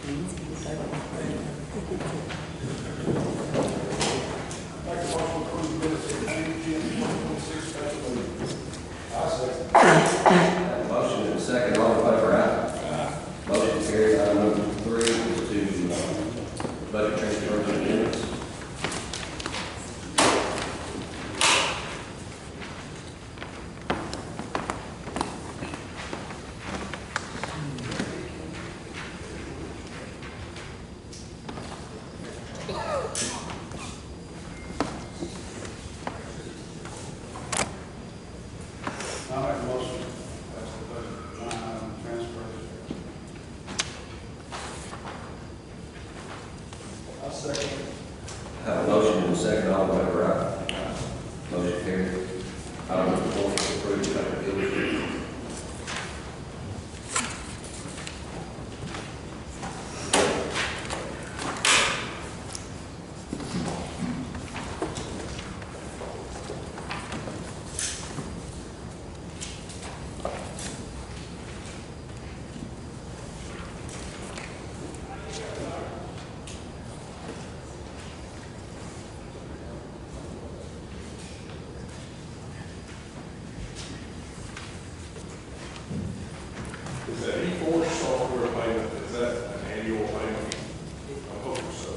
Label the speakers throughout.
Speaker 1: Motion and a second, all in favor, aye. Motion carried. Item number 3 is to budget transfers and amendments.
Speaker 2: I'll make a motion. That's the budget line item transfer. I'll second.
Speaker 1: Have a motion and a second, all in favor, aye. Motion carried. Item number 4 is approved by the bill.
Speaker 3: Is that E4 software payment, is that an annual payment? I hope so.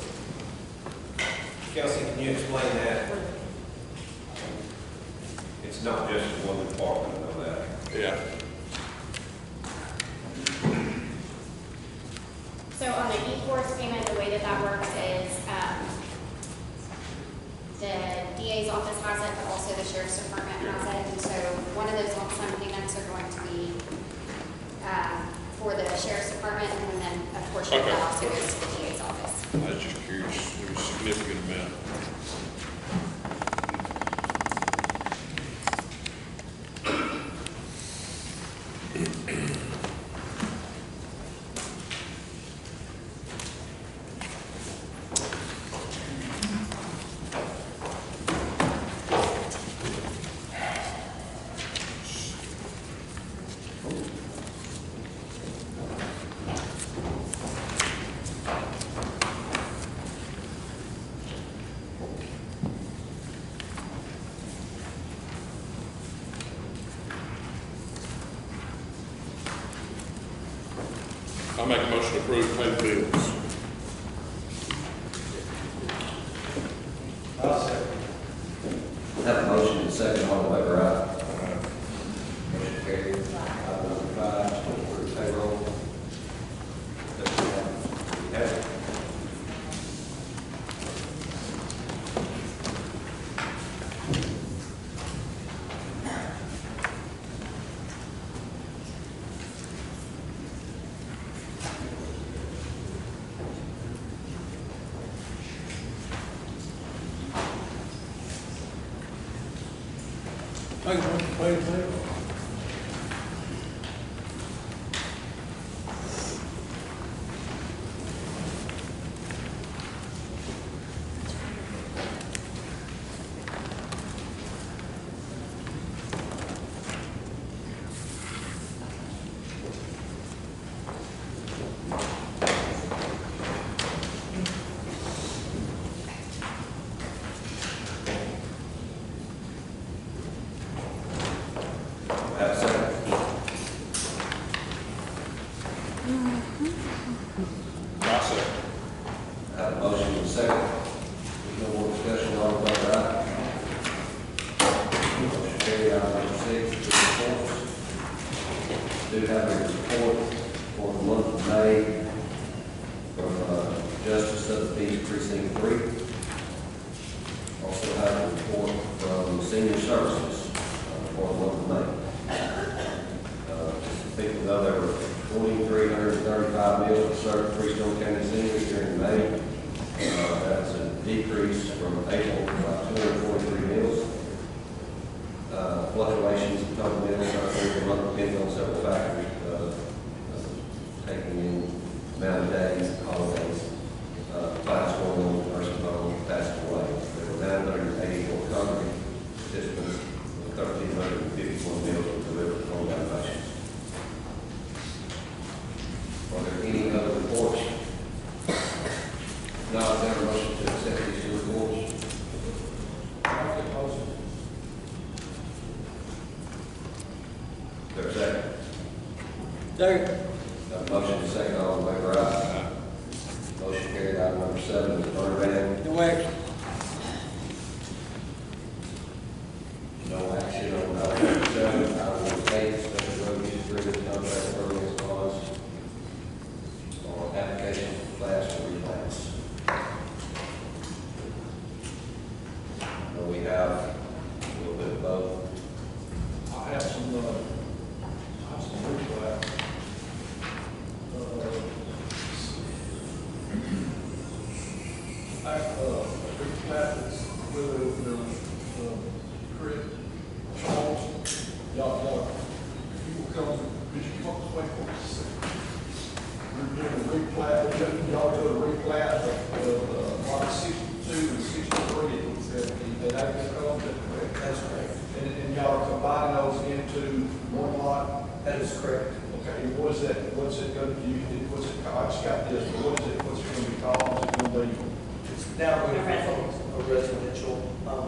Speaker 4: Kelsey, can you explain that? It's not just one department of that.
Speaker 3: Yeah.
Speaker 5: So on the e-course payment, the way that that works is, the DA's office has it, but also the sheriff's department has it. And so one of those lump sum payments are going to be, for the sheriff's department, and then a portion of that also goes to the DA's office.
Speaker 3: I was just curious, there was a significant amount. I'll make a motion to approve pay the bills.
Speaker 2: I'll second.
Speaker 1: Have a motion and a second, all in favor, aye. Motion carried. Item number 5 is to approve payroll. We have it.
Speaker 2: Make a motion to pay the bill.
Speaker 1: Have a second.
Speaker 3: I second.
Speaker 1: Have a motion and a second. There's no more discussion, all in favor, aye. Motion carried. Item number 6 is reports. Do have a report for the month of May from Justice of the Peace Precinct 3. Also have a report from Senior Services for the month of May. People know there were 2,335 meals served at Freestone County Seniors during May. That's a decrease from April by 243 meals. Fluctuations in total meals are the month depends on several factors, taking in amount of days, holidays, class going on, nursing home, passing away. There were 984 congregant participants, 1,351 meals were delivered on that basis. Are there any other reports
Speaker 6: Second.
Speaker 1: Got a motion and second, all in favor, aye. Motion carried. Item number 7 is burn ban.
Speaker 6: No action.
Speaker 1: No action on item number 7. Item number 8, special road use agreement contract ordinance clause on application for class to replats. We have a little bit of both.
Speaker 7: I have some replat. Replat that's with the creek, Charles, y'all, people come, could you come up this way for us? We're doing a replat, y'all do a replat of lot 62 and 63, it said, that acre code, that's correct. And y'all are combining those into one lot? That is correct. Okay, what is that, what's it going to be, what's it, I just got this, but what is it, what's it going to be called, what's it going to be?
Speaker 8: It's now going to be a residential,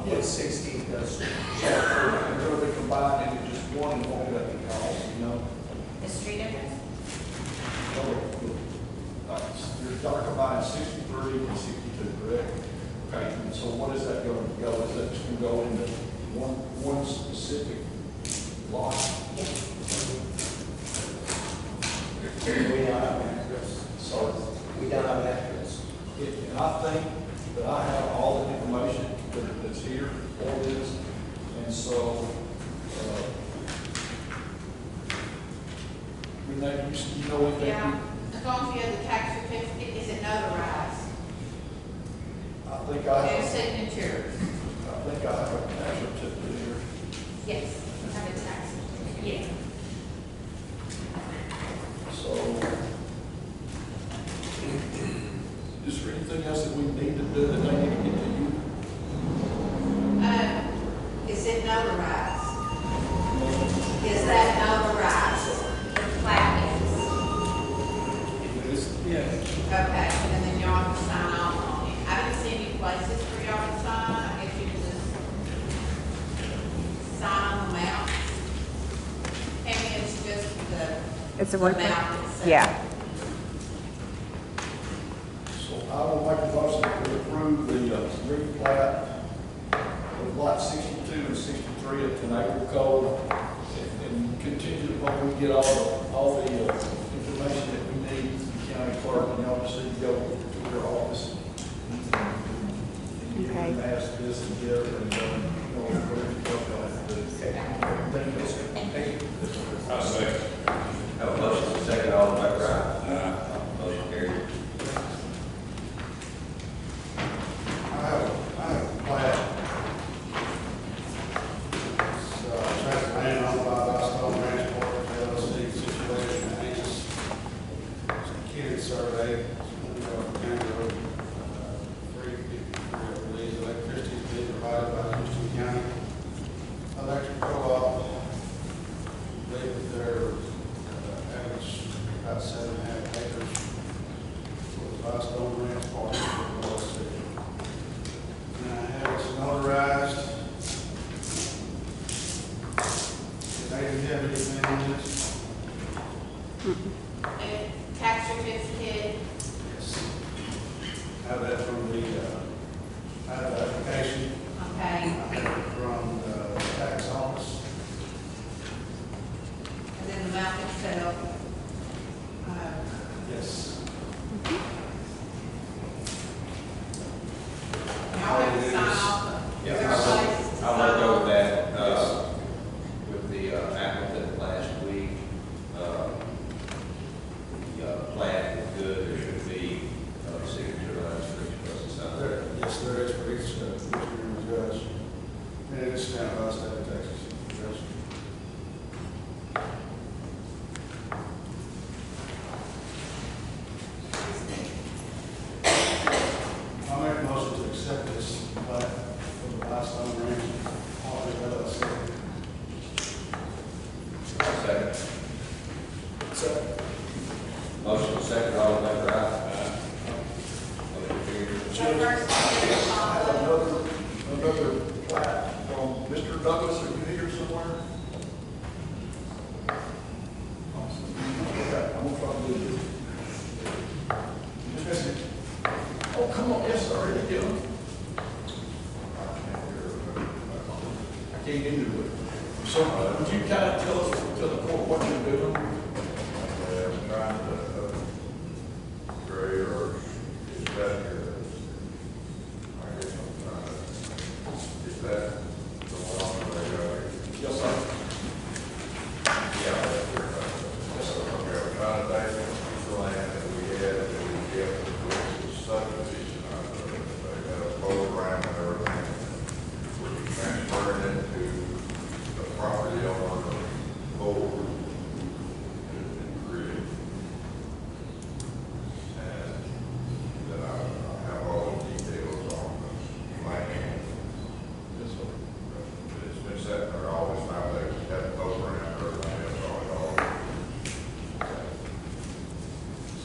Speaker 8: with 60,
Speaker 7: And they're going to be combined into just one, and what would that be called, you know?
Speaker 5: The street address?
Speaker 7: Y'all are combining 63 and 62, correct? Okay, and so what is that going to go, is that just going to go into one specific lot?
Speaker 8: we don't have an address.
Speaker 7: So,
Speaker 8: We don't have an address.
Speaker 7: and I think that I have all the information that's here for this, and so, Renee, you know anything?
Speaker 9: Yeah, as long as you have the tax certificate, is it notarized?
Speaker 7: I think I
Speaker 9: And
Speaker 7: have,
Speaker 9: signatures?
Speaker 7: a tax certificate here.
Speaker 9: Yes, I have a tax certificate. Yeah.
Speaker 7: So, is there anything else that we need to do that they need to get to you?
Speaker 9: Is it notarized? Is that notarized? The plat is? Okay, and then y'all can sign off on it. I didn't see any places for y'all to sign. I guess you can just sign on the map. And it's just
Speaker 10: It's a
Speaker 9: the
Speaker 10: one.
Speaker 9: map itself.
Speaker 10: Yeah.
Speaker 7: So I will make a motion to approve the replat of lot 62 and 63 at Tenable Code, and contingent upon we get all the information that we need from the county clerk, and y'all just need to go to your office. And you
Speaker 10: Okay.
Speaker 7: can ask this and the other, and whatever y'all have to do. Thank you.
Speaker 3: I say.
Speaker 1: Have a motion and second, all in favor, aye. Motion carried.
Speaker 2: I have a plat. It's, traffic man owned by Boston Transport, LLC, situated in Angus. It's a kid survey, County Road, 353, I believe, electricity is being provided by Houston County Electric Co-op. I believe that their average about 7.5 acres for the Boston Transport, LLC. And I have it notarized. Did they have anything on this?
Speaker 9: And tax certificate,
Speaker 2: Yes. Have that from the, I have the application, I
Speaker 9: okay,
Speaker 2: have it from the tax office.
Speaker 9: and then the map itself.
Speaker 2: Yes.
Speaker 9: Y'all have to sign off.
Speaker 1: Yeah,
Speaker 9: Is there a place to
Speaker 1: I'll
Speaker 9: sign
Speaker 1: let go
Speaker 9: off?
Speaker 1: with that, with the applicant last week. The plan is good, there should be signature lines for each person to sign.
Speaker 2: There, yes, there is for each, judge. And it's stamped by the state of Texas, judge. I'll make a motion to accept this plat for the Boston Ranch, LLC.
Speaker 1: Second. Motion second, all in favor, aye. Motion carried.
Speaker 9: Judge, first,
Speaker 7: I have another plat from Mr. Douglas, are you here somewhere? can't into it. So would you kind of tell the court what you're doing?
Speaker 3: I'm trying to, grade or is that your, I guess I'm trying to, is that the one that
Speaker 7: Yes, sir.
Speaker 3: yeah, that's your, okay, we're trying to take the piece of land that we had, that we kept, the subdivision, they had a boat around and everything. We're transferring it to the property owner board. And then I have all the details on the land.
Speaker 7: Yes, sir.
Speaker 3: It's been sitting there all this time, they had it over and everything else on it all.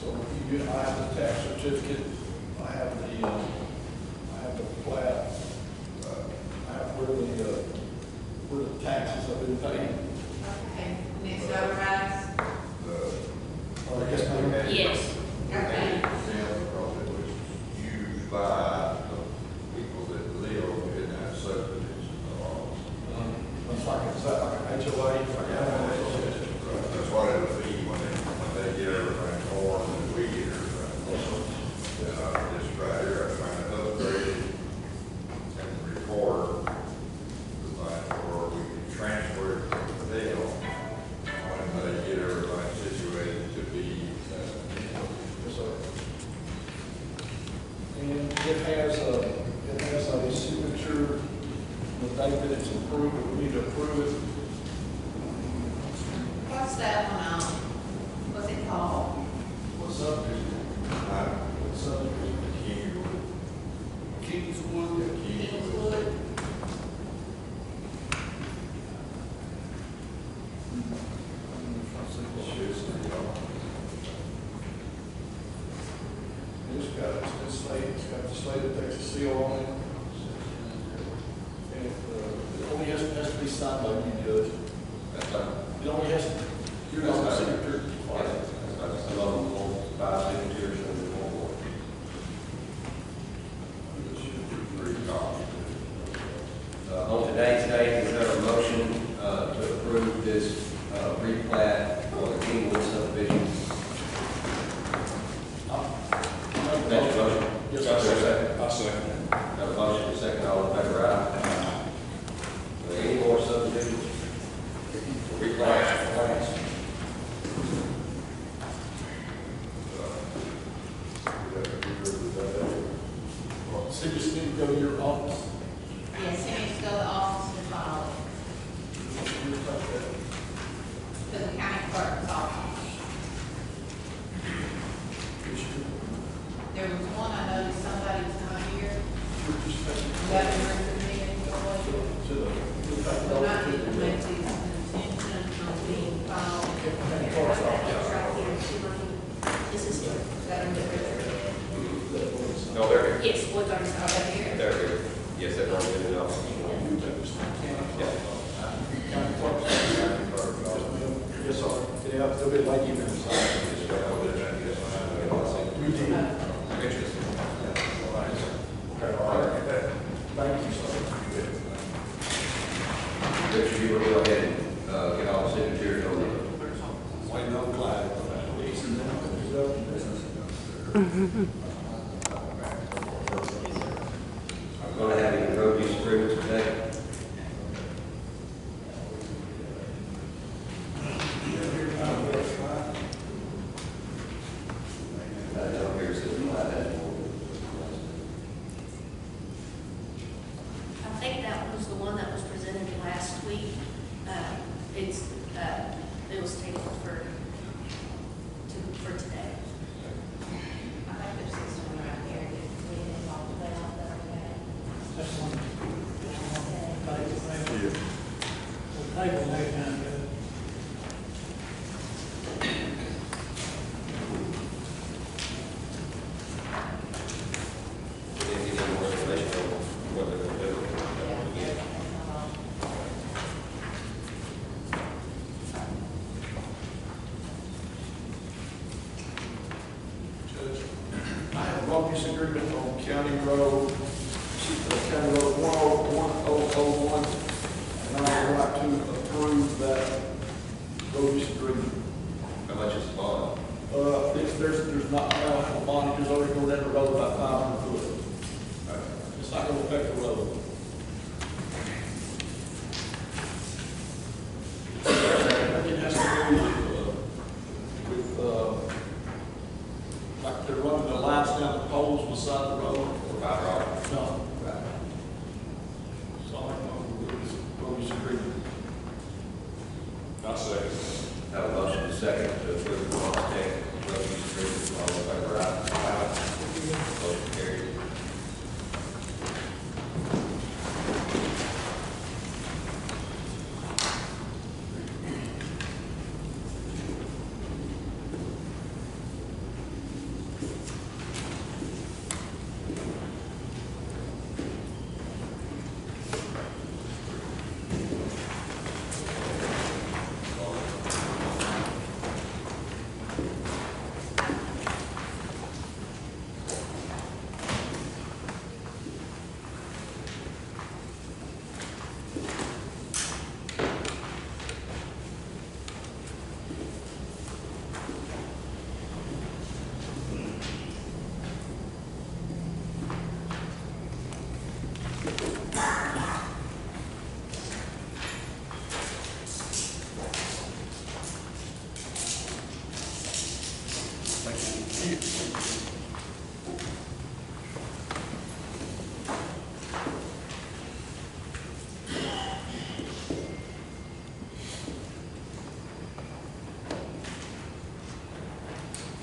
Speaker 7: So I have the tax certificate, I have the plat, I have where the taxes have been paid.
Speaker 9: Okay, next notarized.
Speaker 7: I guess maybe.
Speaker 5: Yes.
Speaker 9: Okay.
Speaker 3: Because it was used by the people that live in that subdivision.
Speaker 7: It's like, is that like an HOA?
Speaker 3: That's what it would be when they get everything formed and we get everything. This right here, I'm trying to upgrade it and record the line where we can transfer it to the deal when they get everything situated to be,
Speaker 7: Yes, sir. And it has a signature, the date that it's approved, we need to approve it.
Speaker 9: What's that one on? What's it called?
Speaker 7: What's up? What's up? Kingswood.
Speaker 9: Kingswood.
Speaker 7: It's got the slate that takes a seal on it. And it only has to be signed by you, Judge.
Speaker 1: That's fine.
Speaker 7: It only has to, you're not the signature.
Speaker 1: That's a lot of five signatures and more. On today's date, is there a motion to approve this replat for the Kingwood subdivision? That's your motion?
Speaker 7: Yes,
Speaker 1: Is there a
Speaker 7: sir.
Speaker 1: second?
Speaker 7: I'll second.
Speaker 1: Have a motion, a second, all in favor, aye? Are there any more subdivisions? Replats, plats?
Speaker 7: So you just need to go to your office.
Speaker 9: Yes, he needs to go to the office to file it, to the county clerk's office. There was one, I noticed somebody was not here, that was recommended for it. But not even make these intention of being filed.
Speaker 5: This is here.
Speaker 9: That are different.
Speaker 1: No, they're here.
Speaker 5: Yes, what's our,
Speaker 9: Are they here?
Speaker 1: They're here. Yes, they've already been in office. Yeah.
Speaker 7: Yes, sir. Yeah, they'll be like you.
Speaker 1: Just go over there and get some,
Speaker 7: We did.
Speaker 1: Interesting.
Speaker 7: Okay, all right. Thank you, sir.
Speaker 1: Richard, you will go ahead and get all the signatures on the.
Speaker 2: Wait, no, Clyde.
Speaker 1: I'm going to have any road use agreements today. Down here it says Clyde has one.
Speaker 6: I think that was the one that was presented last week. It was tabled for today.
Speaker 9: I think there's this one right here that we didn't talk about the other day.
Speaker 1: We didn't get any more information on what they're going to do.
Speaker 7: Judge, I have a road use agreement on County Road 10001. And I would like to approve that road use agreement.
Speaker 1: How much is the bond?
Speaker 7: There's not, a bond, because already going down the road about 500 foot. It's not gonna affect the road. It has to do with, like they're running the lines down the poles beside the road.
Speaker 1: Or fiber optic?
Speaker 7: No. So I don't know, it's road use agreement.
Speaker 3: I'll second.
Speaker 1: Have a motion and a second to approve the bond tech road use agreement. All in favor, aye? Motion carried.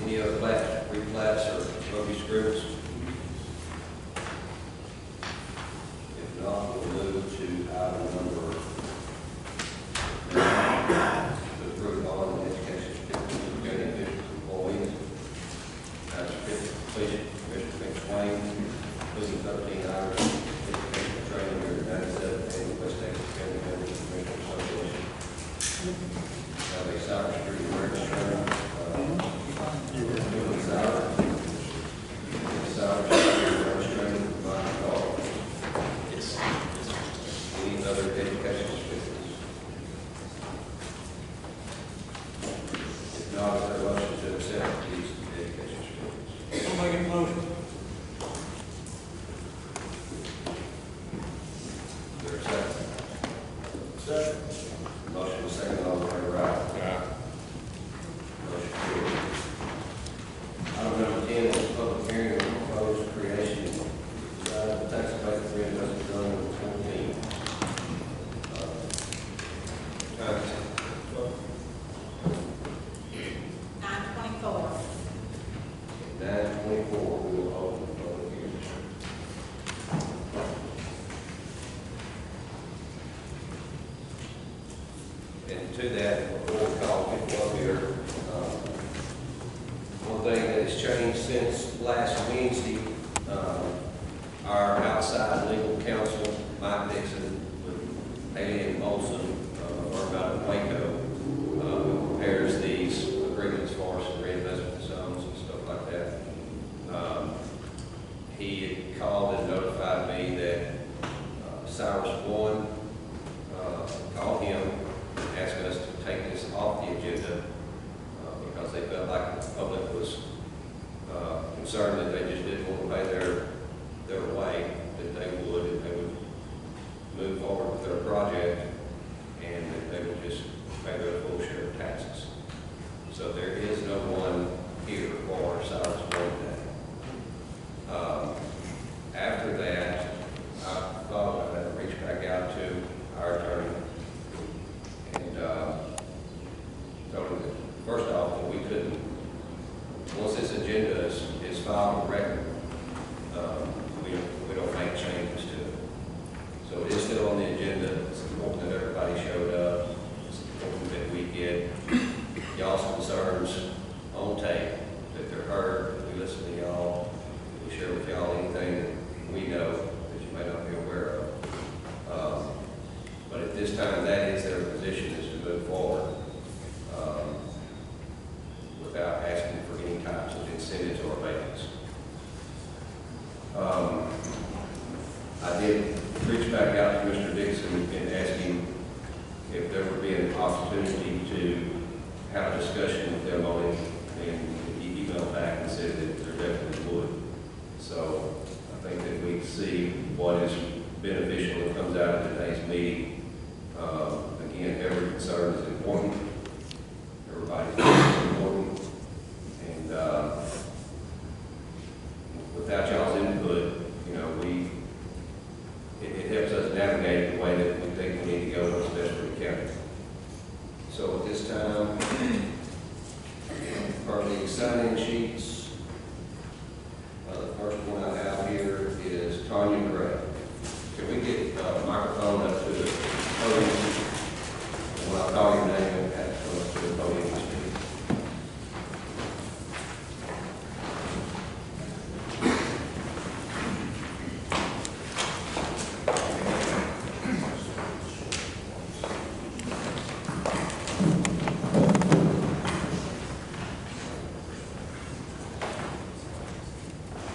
Speaker 1: Any other plats, replats, or road use agreements? If not, we'll move to item number 9, to approve all of the education certificates for county officials and employees. Certificate completion, Commissioner McSwain, including 13 hours of educational training during the 97th annual West Texas County Members Commission Association. Have a cybersecurity awareness training. Any other education certificates? If not, is there a motion to accept these education certificates?
Speaker 7: I'll make a motion.
Speaker 1: Is there a second?
Speaker 7: Second.
Speaker 1: Motion is second, all in favor, aye? Motion carried. Item number 10 is public hearing on proposed creation of the tax abatement for investment zone number 14.
Speaker 6: $9.24.
Speaker 1: 9:24, we will open the public hearing. And to that, before we call people up here, one thing that has changed since last Wednesday, our outside legal counsel, Mike Dixon, with Haley and Molson, firm out of Waco, who prepares these agreements for us, and reinvestment zones and stuff like that. He had called and notified me that Cyrus One called him, asking us to take this off the agenda because they felt like the public was concerned that they just didn't want to pay their way, that they would move forward with their project, and that they would just pay their full share of taxes. So there is no one here for Cyrus One today. After that, I thought I'd reach back out to our attorney and told him that, first off, that we couldn't, once this agenda is filed on record, we don't make changes to it. So it is still on the agenda. It's important that everybody showed up. It's important that we get y'all's concerns on tape, that they're heard, that we listen to y'all, that we share with y'all anything that we know that you may not be aware of. But at this time, that is their position, is to move forward without asking for any types of incentives or abatements.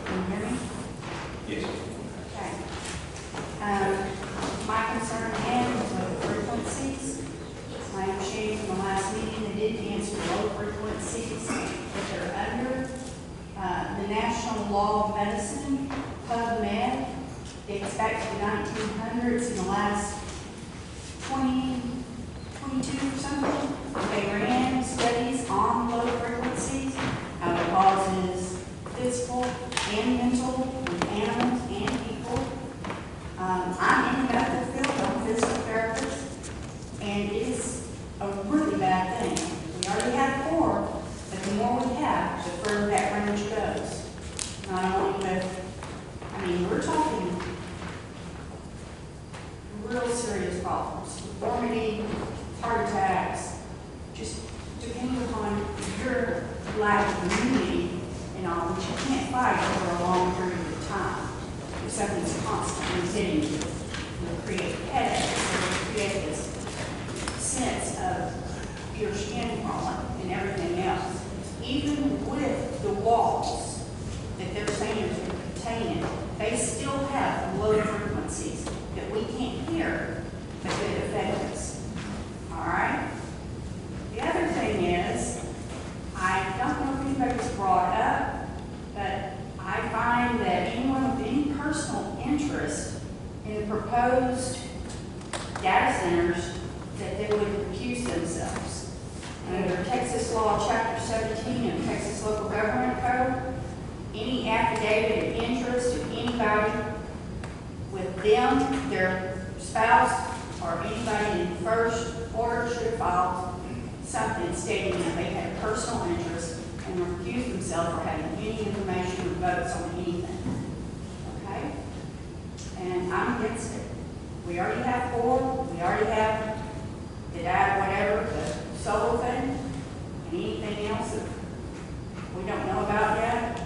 Speaker 10: Can you hear me?
Speaker 1: Yes.
Speaker 10: Okay. My concern again is with the frequencies. My understanding from the last meeting, they did answer low frequencies that they're under. The National Law of Medicine, PubMed, dates back to the 1900s in the last 22 or something. They ran studies on low frequencies, how it causes physical and mental with animals and people. I'm in the medical field, I'm a physical therapist, and it is a really bad thing. We already have 4, but the more we have, the further that range goes. Not only with, I mean, we're talking real serious problems, deformity, heart attacks, just depending upon your lack of immunity and all, which you can't fight over a long period of time. If something's constantly hitting you, it'll create headaches, it'll create this sense of your skin crawling and everything else. Even with the walls that they're saying are containing, they still have low frequencies that we can't hear, but that affect us. All right? The other thing is, I don't know if anybody's brought up, but I find that anyone with any personal interest in the proposed data centers, that they would recuse themselves. Under Texas Law, Chapter 17 of Texas Local Government Code, any affidavit of interest of anybody with them, their spouse, or anybody in first order should have filed something stating that they had a personal interest and recused themselves for having any information or votes on anything. Okay? And I'm against it. We already have 4. We already have the data, whatever, the solar thing, and anything else that we don't know about yet.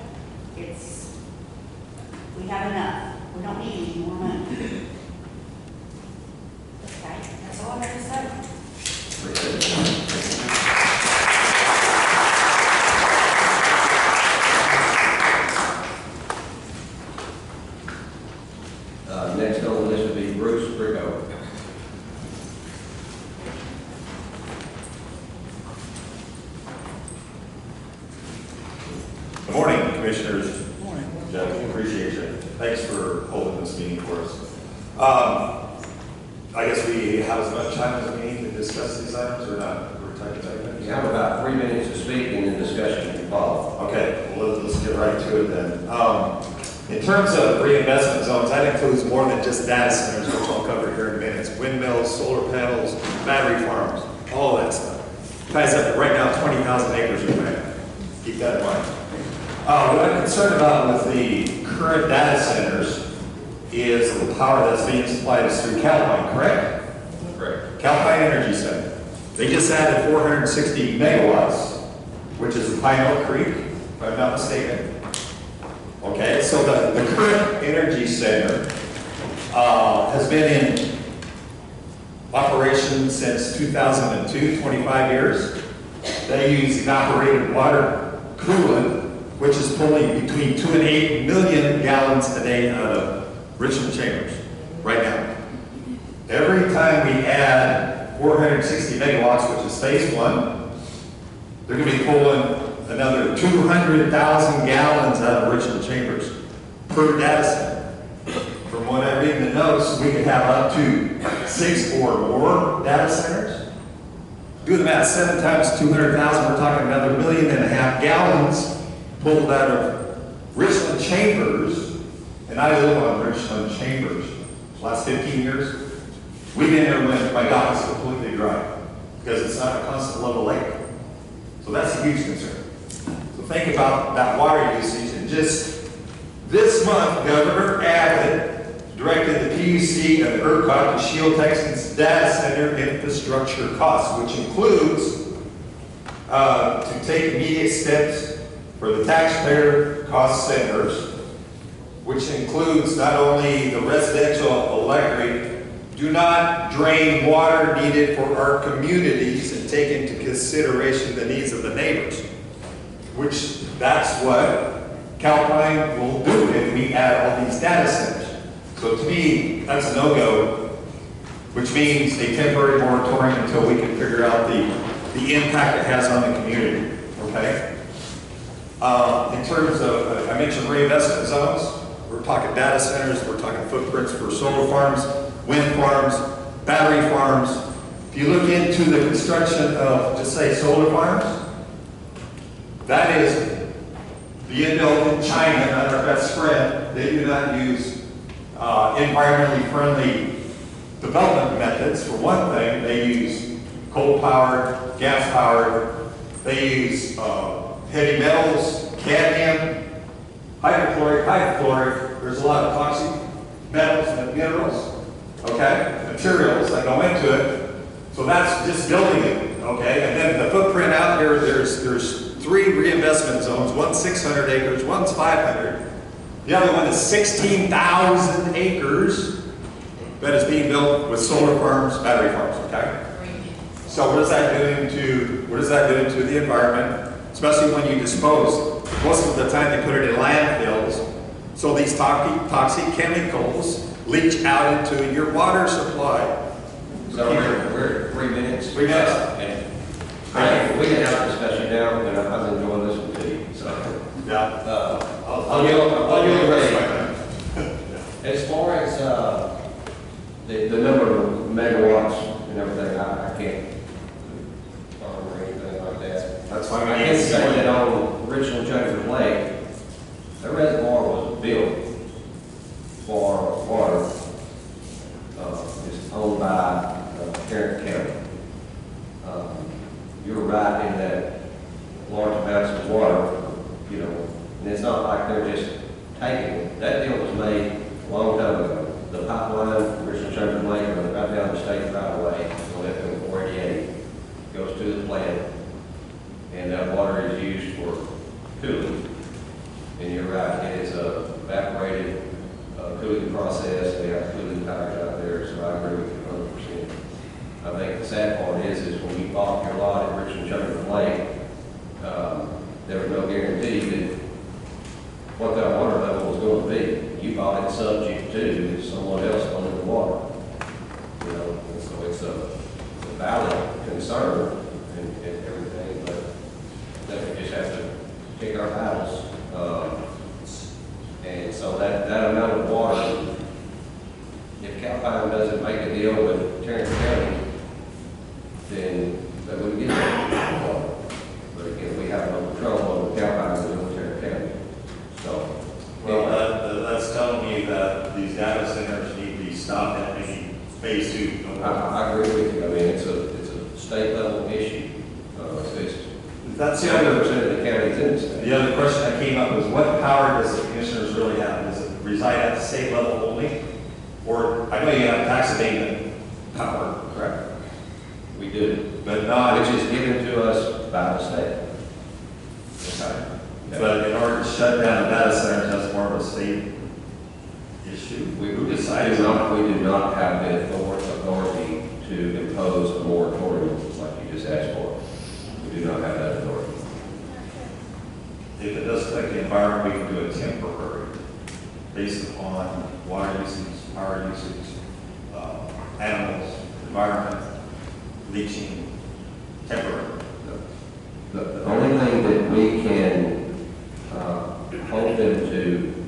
Speaker 10: We have enough. We don't need any more money. Okay, that's all I have to say.
Speaker 1: Next on the list would be Bruce Brigo.
Speaker 11: Good morning, Commissioners. Good morning. Judge, appreciate you. Thanks for holding this meeting for us. I guess we have as much time as we need to discuss these items or not? We're talking about
Speaker 1: You have about 3 minutes to speak and then discussion can follow.
Speaker 11: Okay, well, let's get right to it then. In terms of reinvestment zones, that includes more than just data centers, which I'll cover here in a minute. It's windmills, solar panels, battery farms, all that stuff. Ties up to right now 20,000 acres of land. Keep that in mind. What I'm concerned about with the current data centers is the power that's being supplied is through Calpine, correct?
Speaker 1: Correct.
Speaker 11: Calpine Energy Center. They just added 460 megawatts, which is in Pine Oak Creek, if I'm not mistaken. Okay, so the current energy center has been in operation since 2002, 25 years. They use evaporated water coolant, which is pulling between 2 and 8 million gallons a day out of Richland Chambers right now. Every time we add 460 megawatts, which is phase 1, they're going to be pulling another 200,000 gallons out of Richland Chambers per data center. From what I read in the notes, we could have up to 6 or more data centers. Do the math, 7 times 200,000, we're talking another 1.5 million gallons pulled out of Richland Chambers, and I live on Richland Chambers. The last 15 years, we've been there when my dock is completely dry because it's not a constant level lake. So that's a huge concern. So think about that water usage, and just this month, Governor Abbott directed the PUC and ERCOT to shield Texas data center infrastructure costs, which includes to take immediate steps for the taxpayer cost centers, which includes not only the residential electric, do not drain water needed for our communities and take into consideration the needs of the neighbors, which that's what Calpine will do if we add all these data centers. So to me, that's a no-go, which means a temporary moratorium until we can figure out the impact it has on the community, okay? In terms of, I mentioned reinvestment zones. We're talking data centers, we're talking footprints for solar farms, wind farms, battery farms. If you look into the construction of, just say, solar farms, that is being built in China, not our best friend. They do not use environmentally friendly development methods. For one thing, they use coal-powered, gas-powered. They use heavy metals, cadmium, hydrochloric. There's a lot of toxic metals and minerals, okay, materials that go into it. So that's just building it, okay? And then the footprint out here, there's 3 reinvestment zones. One's 600 acres, one's 500. The other one is 16,000 acres that is being built with solar farms, battery farms, okay? So what is that doing to the environment? Especially when you dispose. Most of the time they put it in landfills. So these toxic chemicals leach out into your water supply.
Speaker 1: So we're 3 minutes.
Speaker 11: 3 minutes.
Speaker 1: And we can have a discussion now, and I'm enjoying listening to you, so.
Speaker 11: Yeah.
Speaker 1: I'll yield the rest of my
Speaker 11: time.
Speaker 1: As far as, the number of megawatts and everything, I can't farm or anything like that.
Speaker 11: That's why
Speaker 1: I can say that on Richland Chambers Lake, the reservoir was built for water. It's owned by Tarrant County. You're right in that large amounts of water, you know, and it's not like they're just taking it. That deal was made a long time ago. The pipeline from Richland Chambers Lake runs right down the state right away, going up to 488, goes to the plant, and that water is used for cooling. And you're right, it is a evaporated cooling process. We have cooling towers out there, so I agree with you 100%. I think the sad part is when you bought your lot at Richland Chambers Lake, there was no guarantee that what that water level was going to be. You bought it subject to someone else owning the water. You know, and so it's a valid concern and everything, but I think we just have to pick our battles. And so that amount of water, if Calpine doesn't make a deal with Tarrant County, then they wouldn't get that water. But again, we have no control over Calpine and Tarrant County. So,
Speaker 11: Well, that's telling me that these data centers need to be stopped at maybe phase 2.
Speaker 1: I agree with you. I mean, it's a state level issue.
Speaker 11: That's
Speaker 1: the
Speaker 11: the other.
Speaker 1: 100% of the counties in the state.
Speaker 11: The other question that came up was, what power does the commissioners really have? Does it reside at the state level only? Or, I know you have tax abatement power, correct?
Speaker 1: We do.
Speaker 11: But not,
Speaker 1: Which is given to us by the state.
Speaker 11: okay. But in order to shut down the data centers, that's more of a state issue.
Speaker 1: We do not have the authority to impose a moratorium like you just asked for. We do not have that authority.
Speaker 11: If it does affect the environment, we can do it temporary, based upon water usage, power usage, animals, environment, leaching, temporary.
Speaker 1: The only thing that we can hold them to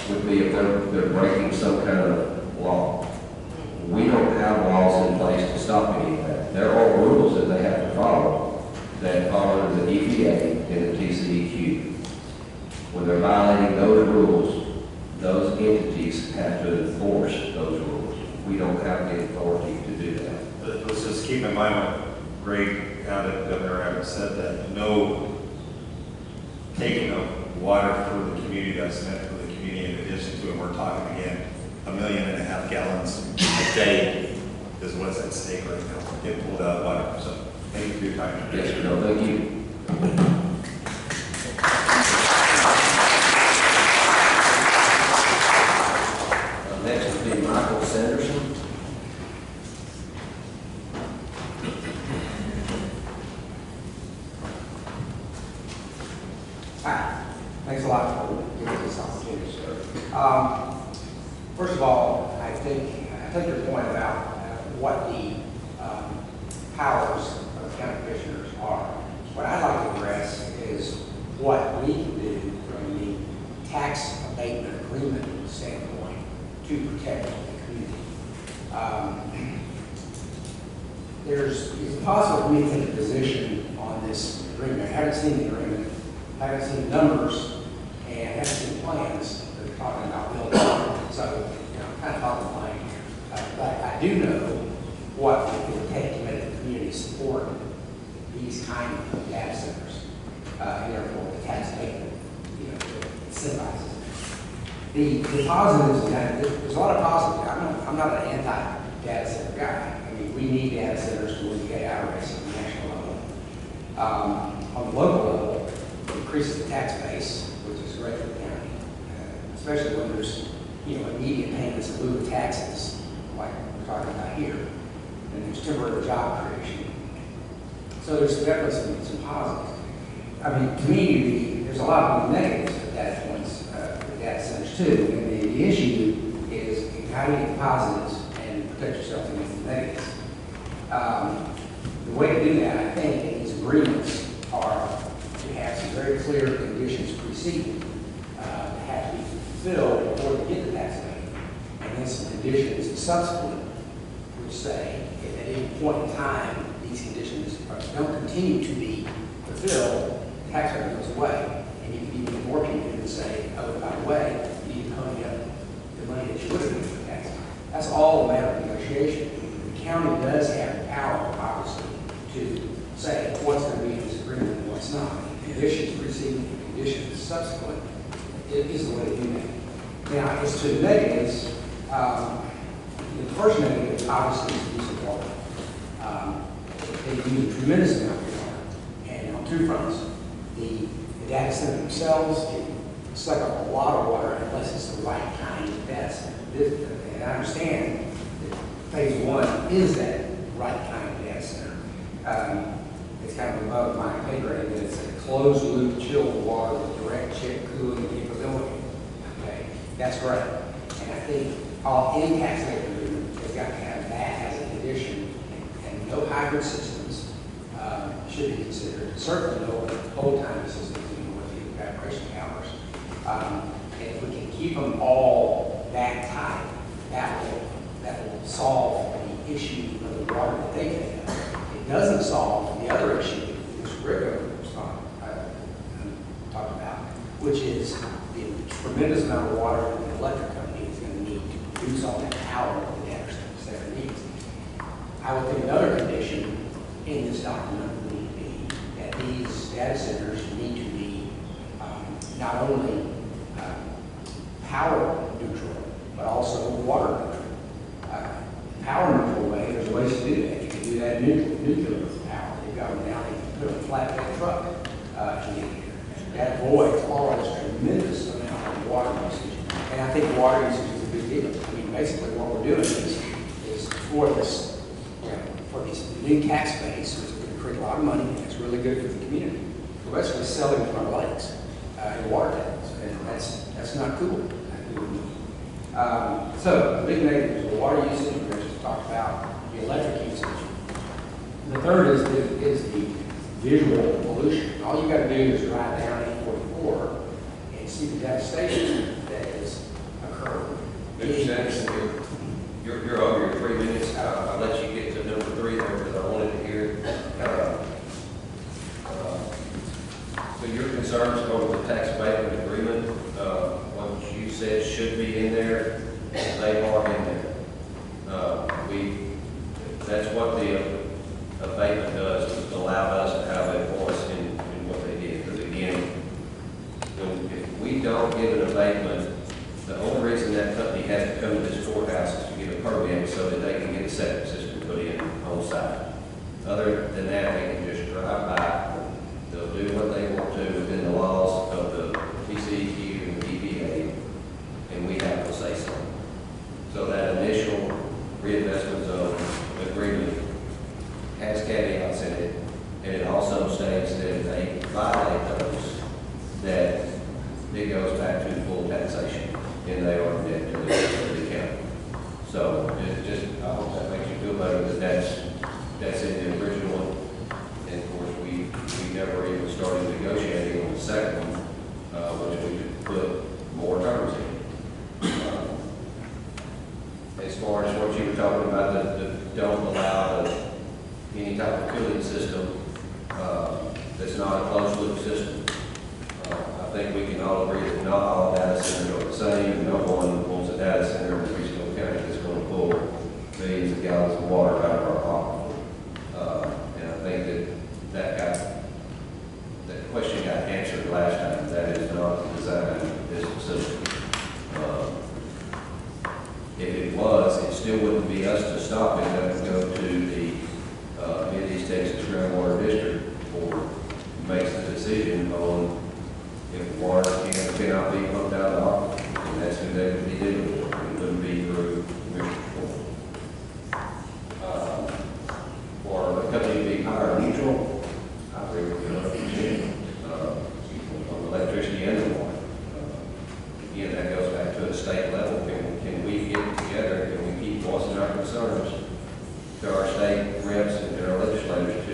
Speaker 1: would be if they're breaking some kind of law. We don't have laws in place to stop any of that. There are rules that they have to follow that fall under the EPA and the TCEQ. When they're violating those rules, those entities have to enforce those rules. We don't have the authority to do that.
Speaker 11: Let's just keep in mind what Greg Governor Abbott said, that no taking of water for the community that's meant for the community in addition to it. We're talking again, 1.5 million gallons a day is what's at stake right now. Getting pulled out of water. So thank you for your time.
Speaker 1: Yes, sir. No, thank you. Next would be Michael Sanderson.
Speaker 12: Hi, Thanks a lot for giving us this opportunity, sir. First of all, I take your point about what the powers of county commissioners are. What I'd like to address is what we can do from the tax abatement agreement standpoint to protect the community. It's possible for me to take a position on this agreement. I haven't seen the agreement, I haven't seen the numbers, and I haven't seen plans that are talking about building. So, I'm kind of talking blank here. But I do know what it would take to make the community support these kind of data centers, and therefore the tax abatement, incentivizes it. The positives, there's a lot of positives. I'm not an anti-data center guy. I mean, we need data centers to win the AI race at the national level. On the local level, it increases the tax base, which is great for the county, especially when there's immediate payments in lieu of taxes, like we're talking about here, and there's temporary job creation. So there's definitely some positives. I mean, to me, there's a lot of negatives to data points, data centers too, and the issue is how do you get the positives and protect yourself against the negatives. The way to do that, I think, in these agreements are to have some very clear conditions preceding that have to be fulfilled before you get the tax abatement, and then some conditions subsequent, which say if at any point in time these conditions don't continue to be fulfilled, the tax abatement goes away, and you can even more people and say, oh, by the way, you need to pony up the money that you would have used for tax. That's all a matter of negotiation. The county does have the power, obviously, to say what's going to be in this agreement and what's not. Conditions preceding and conditions subsequent is the way to do that. Now, as to the negatives, the first negative obviously is the use of water. They use a tremendous amount of water, and on two fronts. The data center themselves can suck up a lot of water unless it's the right kind of data center. And I understand that phase one is that right kind of data center. It's kind of above my pay grade, that it's a closed loop chilled water with direct chip cooling capability. Okay, that's great. And I think any tax agreement has got to have that as a condition, and no hybrid systems should be considered. Certainly no whole time systems, with the evaporation towers. And if we can keep them all that tight, that will solve the issue of the water that they take up. It doesn't solve the other issue, which Rick was talking about, which is the tremendous amount of water that the electric company is going to need to produce all that power that the data center needs. I would think another condition in this document would need to be that these data centers need to be not only power neutral, but also water neutral. Power neutral way, there's ways to do that. You can do that in nuclear power. They've got them down, they put a flatbed truck to get here. That avoids all this tremendous amount of water usage. And I think water usage is a big deal. I mean, basically what we're doing is for this, for this new tax base, which is going to create a lot of money, and it's really good for the community. We're basically selling from our lakes and water tables, and that's not cool. So the big negative is the water usage, we just talked about the electric usage. The third is the visual pollution. All you got to do is drive down 844 and see the devastation that is occurring.
Speaker 1: Mr. Sanderson, you're over your 3 minutes. I'll let you get to number 3 there because I wanted to hear. So your concerns over the tax abatement agreement, what you said should be in there, they are in there. That's what the abatement does, is allow us to have a voice in what they did. Because again, if we don't give an abatement, the only reason that company has to come to this courthouse is to get a permit so that they can get a septic system put in on site. Other than that, they can just drive by. They'll do what they want to within the laws of the PCEQ and the EPA, and we have to say so. So that initial reinvestment zone agreement has caveats in it, and it also states that if they violate those, that it goes back to full taxation, and they are in debt to the county. So it just, I hope that makes you feel better that that's in the original one. And of course, we never even started negotiating on the second one, which we could put more terms in. As far as what you were talking about, that don't allow any type of cooling system that's not a closed loop system. I think we can all agree that not all data centers are the same. No one wants a data center in Eastern County that's going to pull millions of gallons of water out of our pocket. And I think that question got answered last time. That is not the design of this facility. If it was, it still wouldn't be us to stop it. That would go to the Mid-East Texas Groundwater District Board, who makes the decision on if water can or cannot be pumped out of the aquifer, and that's who they would be dealing with. It wouldn't be through Commissioner Court. For a company to be higher neutral, I agree with you 100%. On electricity and the water. Again, that goes back to a state level. Can we get together, can we keep voicing our concerns to our state reps and our legislators to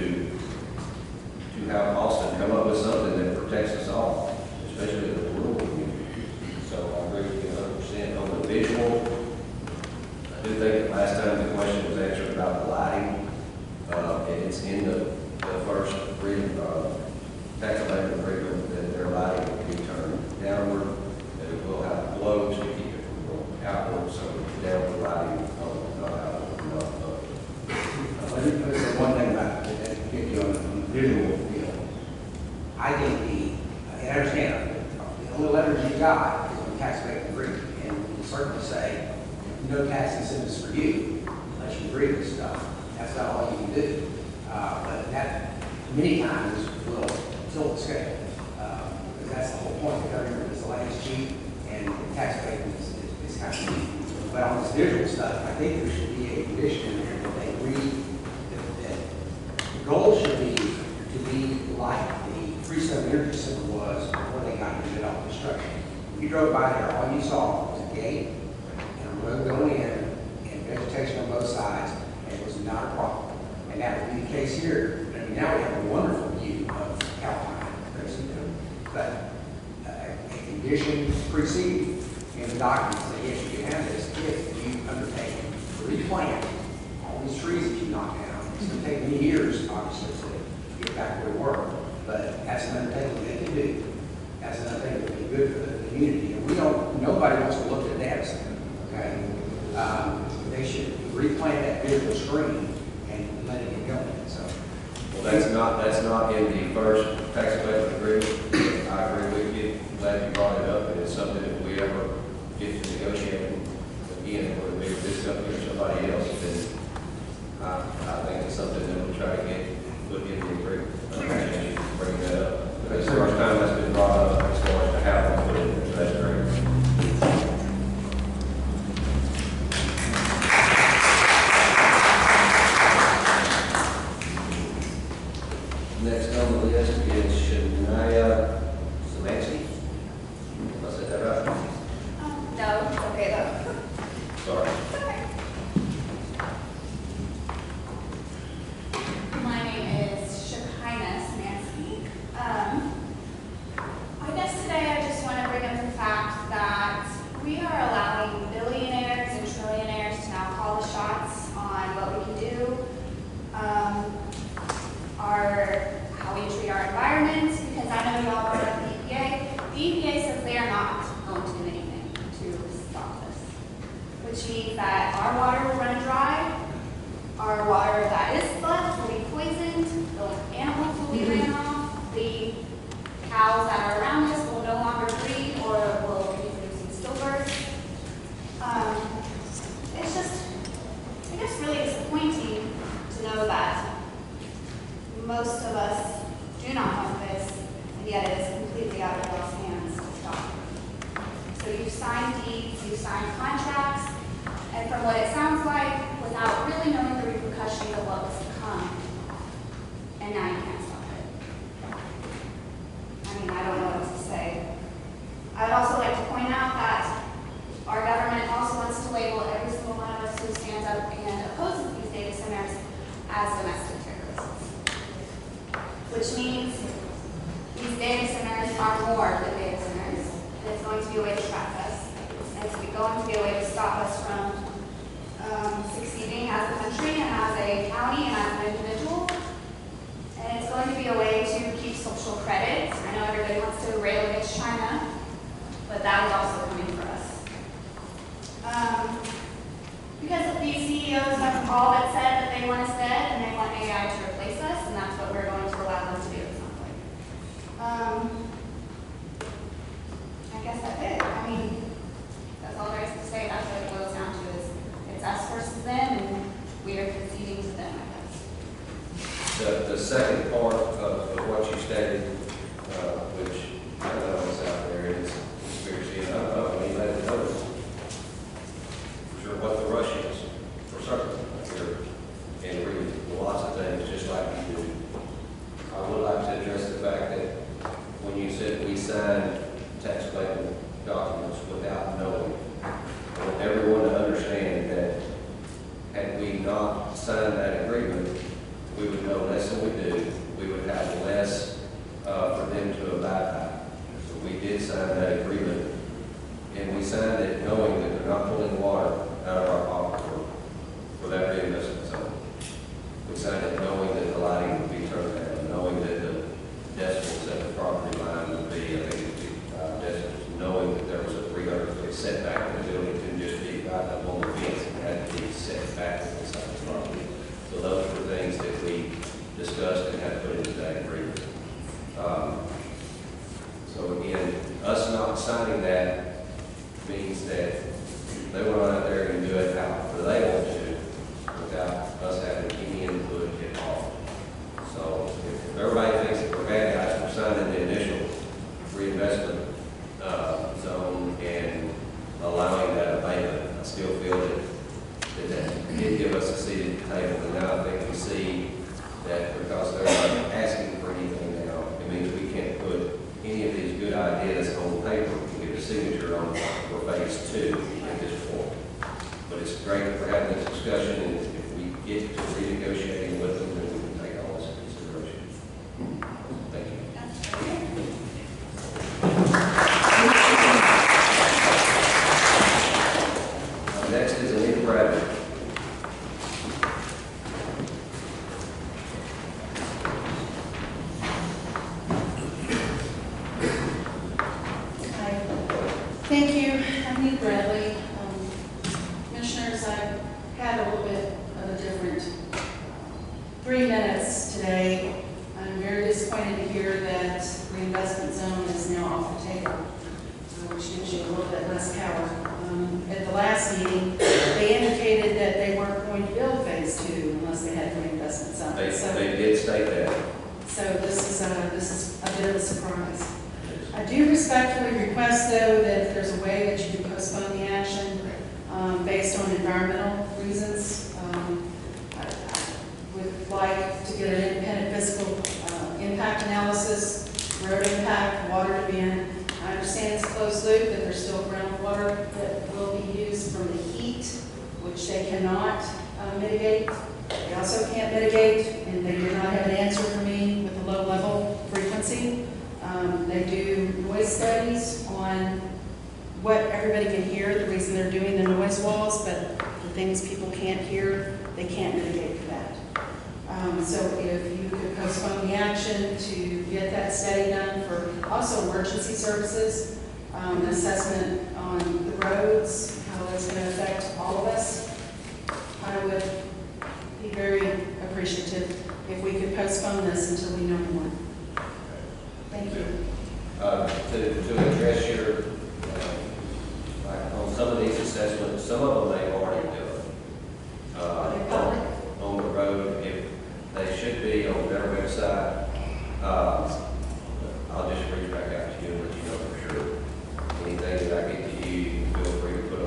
Speaker 1: have Austin come up with something that protects us all, especially the rural community. So I agree with you 100% on the visual. I do think that last time the question was answered about the lighting, and it's in the first tax abatement agreement that their lighting will be turned downward, that it will have globes to keep it from going outward, so downward lighting, not outward, not up.
Speaker 12: Let me say one thing about it, that get you on the visual field. I think and I understand, the only leverage you got is on tax abatement agreement, and we can certainly say, no tax incentives for you, unless you agree with stuff. That's not all you can do. But that, many times, will tilt the scale. Because that's the whole point. The government is the land is cheap, and the tax abatement is kind of cheap. But on this visual stuff, I think there should be a condition in there that they agree that the goal should be to be like the Freestone Energy Center was before they got into it all construction. If you drove by there, all you saw was a gate and a road going in and vegetation on both sides, and it was not a problem. And that would be the case here. I mean, now we have a wonderful view of Alpine, but a condition preceding in the documents that yes, you can have this if you undertake to replant all these trees that you knock down. It's going to take many years, obviously, to get back where we were, but that's an undertaking they can do. That's an undertaking that would be good for the community. And nobody wants to look at that center, okay? They should replant that beautiful stream and let it get going. So,
Speaker 1: well, that's not in the first tax abatement agreement. I agree with you. Glad you brought it up, and it's something that if we ever get to negotiating again, whether it be with this company or somebody else, then I think it's something that we'll try to get put in the agreement. Bring that up. Because the first time that's been brought up as far as to how to put it in, so that's great. Next on the list is Shania Samansky. Did I say that right?
Speaker 5: No, it's okay though.
Speaker 1: Sorry.
Speaker 10: My name is Shekinah Samansky. I guess today I just want to bring up the fact that we are allowing billionaires and trillionaires to now call the shots on what we can do, how we treat our environment, because I know you all brought up the EPA. The EPA says they are not going to do anything to stop this, which means that our water will run dry, our water that is left will be poisoned, the animals will be ran off, the cows that are around us will no longer breed or will be producing stillbirths. It's just, I guess, really disappointing to know that most of us do not want this, and yet it is completely out of y'all's hands to stop. So you've signed deeds, you've signed contracts, and from what it sounds like, without really knowing the repercussions of what was to come, and now you can't stop it. I mean, I don't know what to say.
Speaker 5: I'd also like to point out that our government also wants to label every single one of us who stands up and opposes these data centers as domestic terrorists. Which means these data centers are more than data centers. And it's going to be a way to track us. And it's going to be a way to stop us from succeeding as a country and as a county and as an individual. And it's going to be a way to keep social credit. I know everybody wants to rail against China, but that is also coming for us. Because these CEOs have all but said that they want us dead and they want AI to replace us, and that's what we're going to allow them to do at some point. I guess that's it. I mean, that's all there is to say. That's what it boils down to is it's us versus them, and we are conceding to them, I guess.
Speaker 1: The second part of what you stated, which I know is out there, is conspiracy, and I don't know anybody that knows for sure what the rush is for certain here, and read lots of things just like you do. I would like to address the fact that when you said we signed tax claim documents without knowing, I want everyone to understand that had we not signed that agreement, we would know less than we do. We would have less for them to abide by. So we did sign that agreement, and we signed it knowing that they're not pulling water out of our pocket for that reinvestment zone. We signed it knowing that the lighting would be turned down, knowing that the decibels at the property line would be, I think it would be 5 decibels, knowing that there was a 300-foot setback in the building. It couldn't just be right up on the fence, it had to be set back inside the property. So those were things that we discussed and had put into that agreement. So again, us not signing that means that they went out there and do it however they want to without us having any input at all. So if everybody thinks that we're bad guys for signing the initial reinvestment zone and allowing that abatement, I still feel that did give us a seat at the table, and now I think we see that because they're not asking for anything now, it means we can't put any of these good ideas on paper and get a signature on for phase 2 at this point. But it's great that we're having this discussion, and if we get to renegotiating with them, then we can take all this into consideration. Thank you. Next is Anita Bradley.
Speaker 9: Thank you. I'm Anita Bradley. Commissioners, I had a little bit of a different 3 minutes today. I'm very disappointed to hear that reinvestment zone is now off the table, which gives you a little bit less power. At the last meeting, they indicated that they weren't going to build phase 2 unless they had reinvestment zone.
Speaker 1: They did state that.
Speaker 9: So this is a bit of a surprise. I do respectfully request, though, that if there's a way that you can postpone the action based on environmental reasons. I would like to get an independent physical impact analysis, road impact, water demand. I understand it's closed loop, but there's still groundwater that will be used from the heat, which they cannot mitigate. They also can't mitigate, and they did not have an answer for me with the low level frequency. They do noise studies on what everybody can hear, the reason they're doing the noise walls, but the things people can't hear, they can't mitigate for that. So if you could postpone the action to get that study done for also emergency services, an assessment on the roads, how that's going to affect all of us, I would be very appreciative if we could postpone this until we know more. Thank you.
Speaker 1: To address your, like on some of these assessments, some of them they've already done. On the road, if they should be on their website, I'll just reach back out to you and let you know for sure. Anything that I get to you, you can feel free to put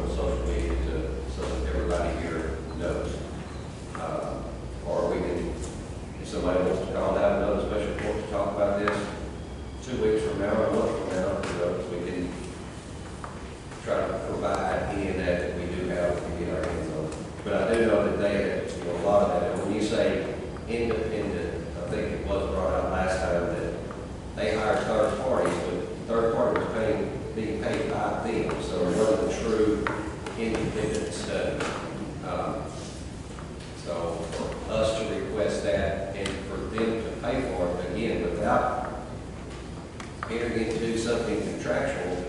Speaker 1: paid by them, so it wasn't a true independent study. So for us to request that and for them to pay for it, again, without entering into something contractual,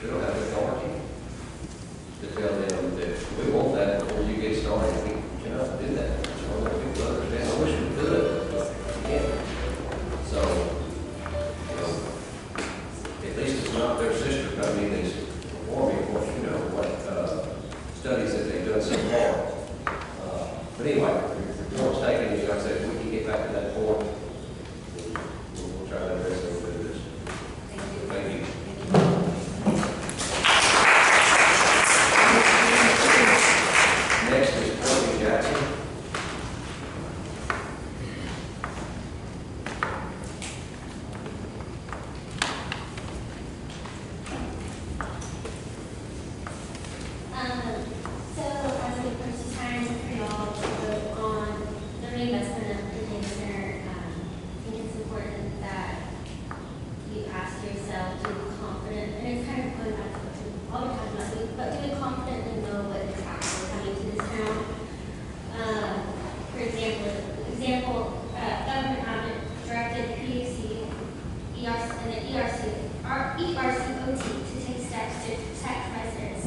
Speaker 1: we don't have the authority to tell them that we want that before you get started. We cannot do that. So I want people to understand. I wish we could, but we can't. So, you know, at least it's not their sister company that's performing, of course, you know, what studies that they've done so far. But anyway, if the point's taken, as I said, if we can get back to that point, we'll try to address those issues. Thank you. Next is Courtney Jackson.
Speaker 13: So as we approach the time for y'all to vote on the reinvestment of the data center, I think it's important that you ask yourself, do you confident, and it's kind of going back to what we always talk about, but do you confidently know what is actually coming to this town? For example, government directed the PAC, and the ERCOT to take steps to protect residents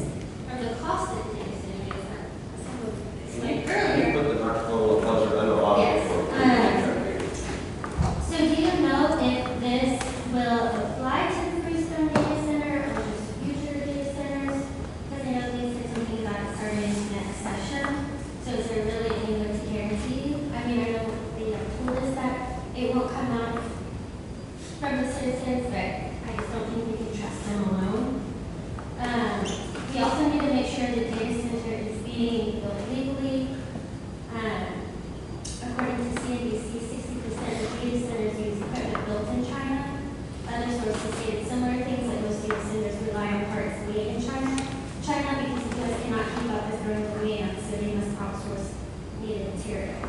Speaker 13: from the cost of the data center. Like
Speaker 1: Can you
Speaker 13: earlier.
Speaker 1: put the microphone a little closer? I know a lot of
Speaker 13: Yes.
Speaker 1: people.
Speaker 13: So do you know if this will apply to the Freestone Data Center or just future data centers? Because I know they said something about starting next session. So is there really any way to guarantee? I mean, I know they have told us that it won't come out from the citizens, but I just don't think we can trust them alone. We also need to make sure the data center is being built legally. According to CNBC, 60% of data centers use equipment built in China. Other sources stated similar things, like most data centers rely on parts made in China because the US cannot keep up with growing demand, so they must outsource needed material.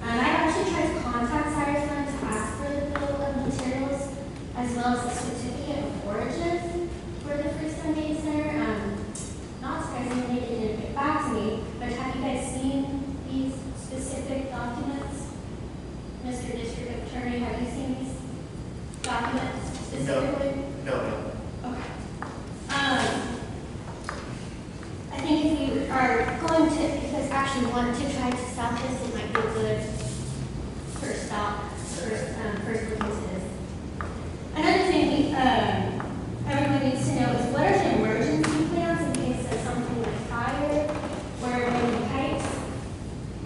Speaker 13: I've actually tried to contact Cybersland to ask for the bill of materials as well as the certificate of origin for the Freestone Data Center. Not surprisingly, they didn't get back to me, but have you guys seen these specific documents? Mr. District Attorney, have you seen these documents specifically?
Speaker 8: No.
Speaker 13: Okay. I think if you are going to, if you actually want to try to stop this, it might be a good first stop, first look into this. Another thing everyone needs to know is what are the emergency plans in case of something like fire or running pipes?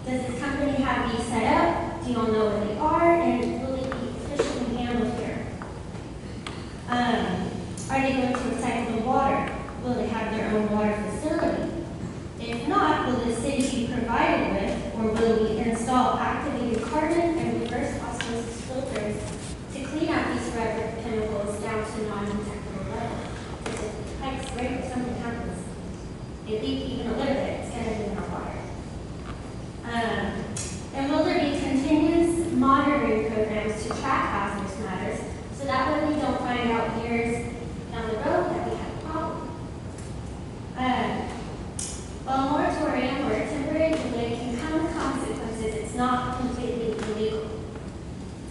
Speaker 13: Does this company have these set up? Do you all know where they are? And will they be efficiently handled here? Are they going to recycle the water? Will they have their own water facility? If not, will the city be provided with, or will we install activated carbon and reverse osmosis filters to clean out these forever chemicals down to non-detectable level? Because if the pipes break or something happens, they leak even a little bit, it's going to be in our water. And will there be continuous monitoring programs to track hazardous matters so that way we don't find out years down the road that we have a problem? While a moratorium or a temporary delay can come with consequences, it's not completely illegal.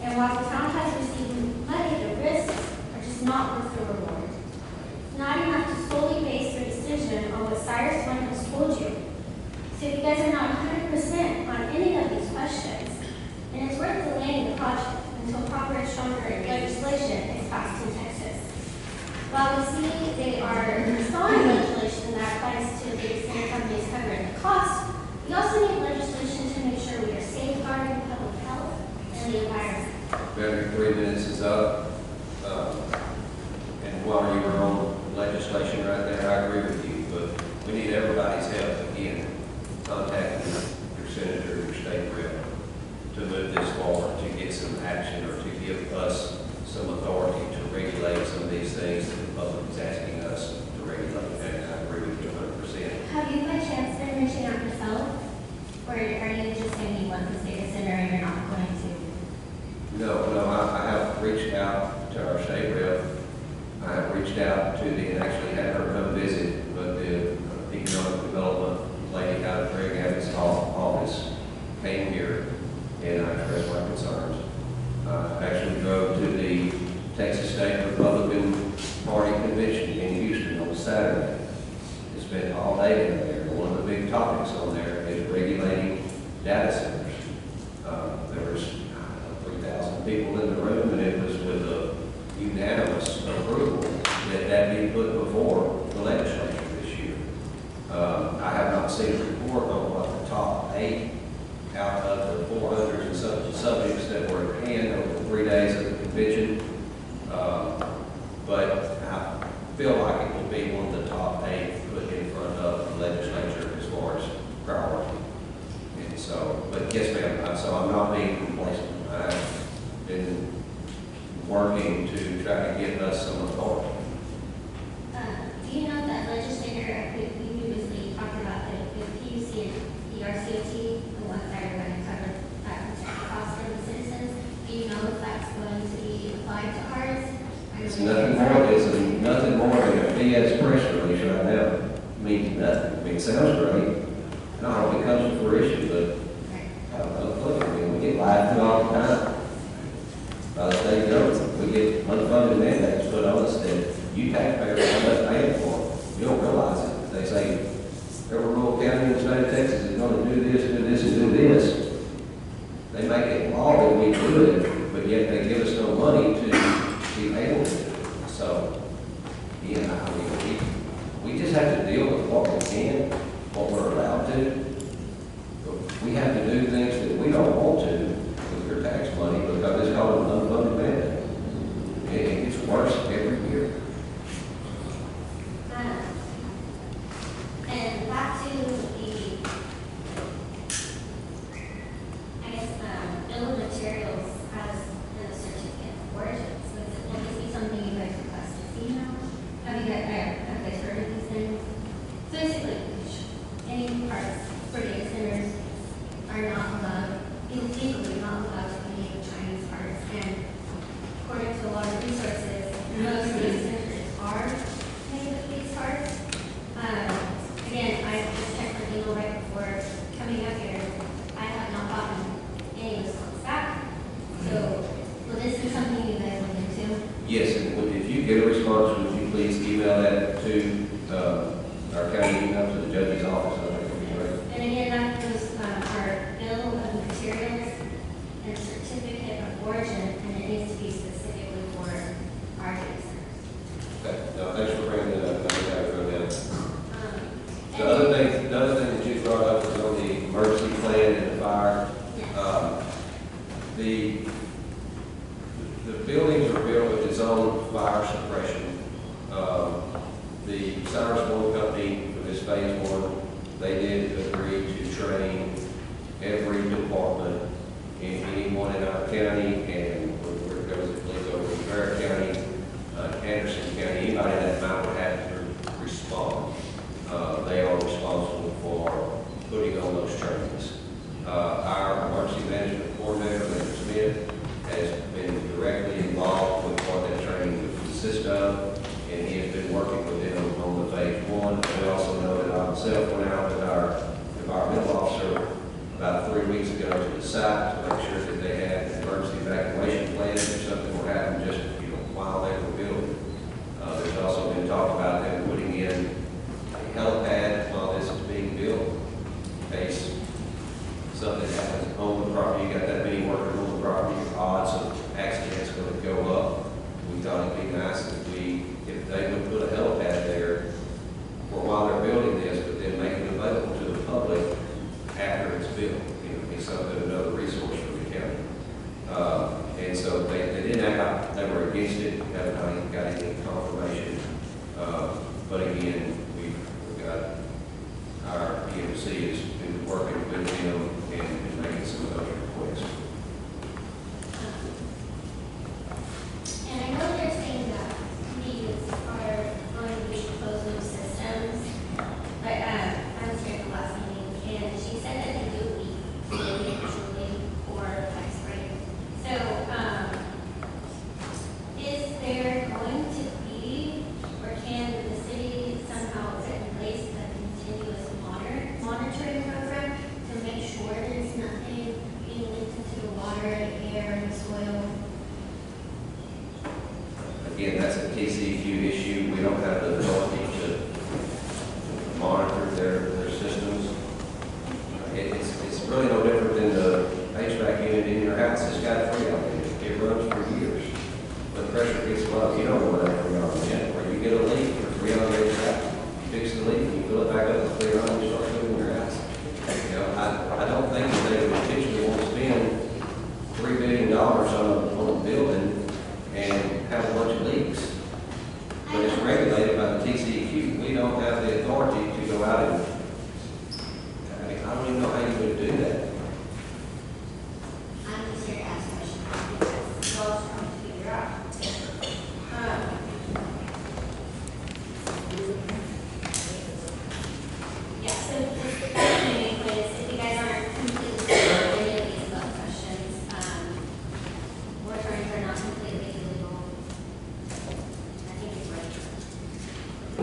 Speaker 13: And while the town has received money, the risks are just not worth the reward. It's not enough to solely base your decision on what Cyrus One has told you. So if you guys are not 100% on any of these questions, then it's worth delaying the project until proper and stronger legislation is passed in Texas. While we see they are installing legislation that applies to data center companies covering the cost, we also need legislation to make sure we are safeguarding public health and the environment.
Speaker 1: Every 3 minutes is up. And while you were on legislation right there, I agree with you, but we need everybody's help again. Contacting your senator, your state rep, to move this forward, to get some action or to give us some authority to regulate some of these things that the public is asking us to regulate. And I agree with you 100%.
Speaker 13: Have you by chance been reaching out yourself? Or are you just saying you want this data center and you're not going to?
Speaker 1: No, I have reached out to our state rep. I have reached out convention in Houston on Saturday. It's been all day in there. One of the big topics on there is regulating data centers. There was 3,000 people in the room, and it was with a unanimous approval that that be put before the legislature this year. I have not seen a report on what the top 8 out of the 400 and some subjects that were at hand over the 3 days of the convention. But I feel like it will be one of the top 8 put in front of the legislature as far as priority. And so, but yes, ma'am, so I'm not being complacent. I've been working to try to get us some authority.
Speaker 13: Do you know that legislator, we previously talked about the PUC and ERCOT, the ones that are going to cover that cost for the citizens? Do you know if that's going to be applied to ours?
Speaker 1: It's nothing more than a BS press release right now. Means nothing. I mean, it sounds great. And I hope it comes to fruition, but I don't know, look, I mean, we get lied to all the time. By the state government, we get unfunded mandates put on us that you taxpayers end up paying for. You don't realize it. They say every rural county in the state of Texas is going to do this, and do this. They make it law that we do it, but yet they give us no money to be able to do it. So, yeah, I mean, we just have to deal with what we can, what we're allowed to. But we have to do things that we don't want to with your tax money because it's called an unfunded mandate. It gets worse every year.
Speaker 13: And back to the, I guess, bill of materials as a certificate of origin. So will this be something you guys requested? You know, have you guys heard of these things? So basically, any parts for data centers are not allowed, legally not allowed to be Chinese parts. And according to a lot of resources, most data centers are made with these parts. Again, I just checked the email right before coming up here. I have not gotten any response back. So will this be something you guys look into?
Speaker 1: Yes, and if you get a response, would you please email that to our county email to the judge's office? I think it'd be great.
Speaker 13: And again, that was our bill of materials and certificate of origin, and it needs to be specifically for our data centers.
Speaker 1: Okay, no, thanks for bringing that up. I think I wrote down.
Speaker 13: And
Speaker 1: The other thing that you brought up was on the emergency plan and the fire. The buildings are built with its own fire suppression. The Cyrus One Company for this phase 1, they did agree to train every department in anyone in our county, and where it goes, it leads over to Barrett County, Anderson County, anybody that might have to respond. They are responsible for putting on those trainings. Our emergency management coordinator, Mr. Smith, has been directly involved with what that training would consist of, and he has been working with them on the phase 1. We also know that I myself went out with our environmental officer about 3 weeks ago to the site to make sure that they had an emergency evacuation plan if something were happening just while they were building. There's also been talk about them putting in a helipad while this is being built, in case something happens on the property. You got that many workers on the property, your odds of accidents going to go up. We thought it'd be nice if they would put a helipad there for while they're building this, but then make it available to the public after it's built. It'd be something, another resource for the county. And so they didn't act like they were against it. We haven't got any confirmation. But again, we've got our PMC has been working with them and making some of those requests.
Speaker 13: And I know they're saying that these are going to be closed loop systems, but I was here at the last meeting, and she said that they do meet daily usually for next spring. So, is there going to be, or can the city somehow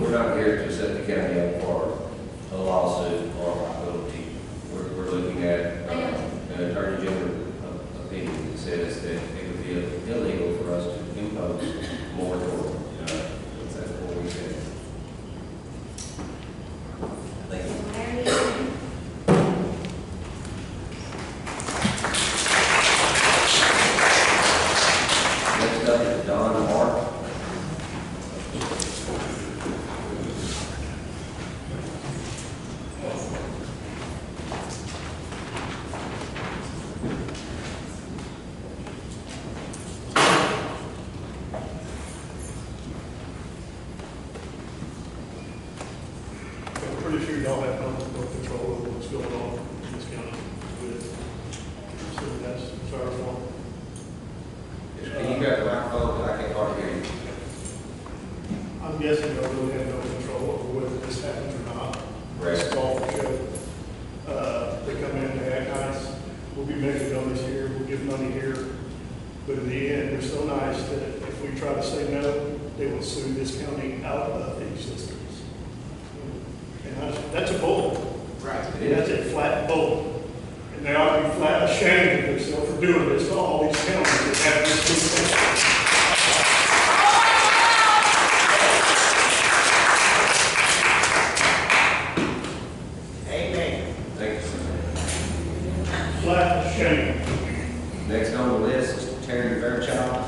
Speaker 1: we're not here to set the county up for a lawsuit or liability. We're looking at an attorney general opinion that says that it would be illegal for us to impose moratorium. That's what we said. Thank you. Next up is Don Mark.
Speaker 7: I'm pretty sure y'all have no control over what's going on in this county with city gas, sorry, wrong.
Speaker 1: Can you grab the microphone? I can't hardly hear you.
Speaker 7: I'm guessing y'all really have no control over whether this happens or not.
Speaker 1: Right.
Speaker 7: This is all for show. They come in, they act nice, we'll be making numbers here, we'll give money here, but in the end, they're so nice that if we try to say no, they will sue this county out of existence. And that's a bull.
Speaker 1: Right.
Speaker 7: That's a flat bull. And they ought to be flat ashamed of themselves for doing this to all these counties that have this thing.
Speaker 1: Thank you.
Speaker 7: Flat shame.
Speaker 1: Next on the list is Terry Fairchild.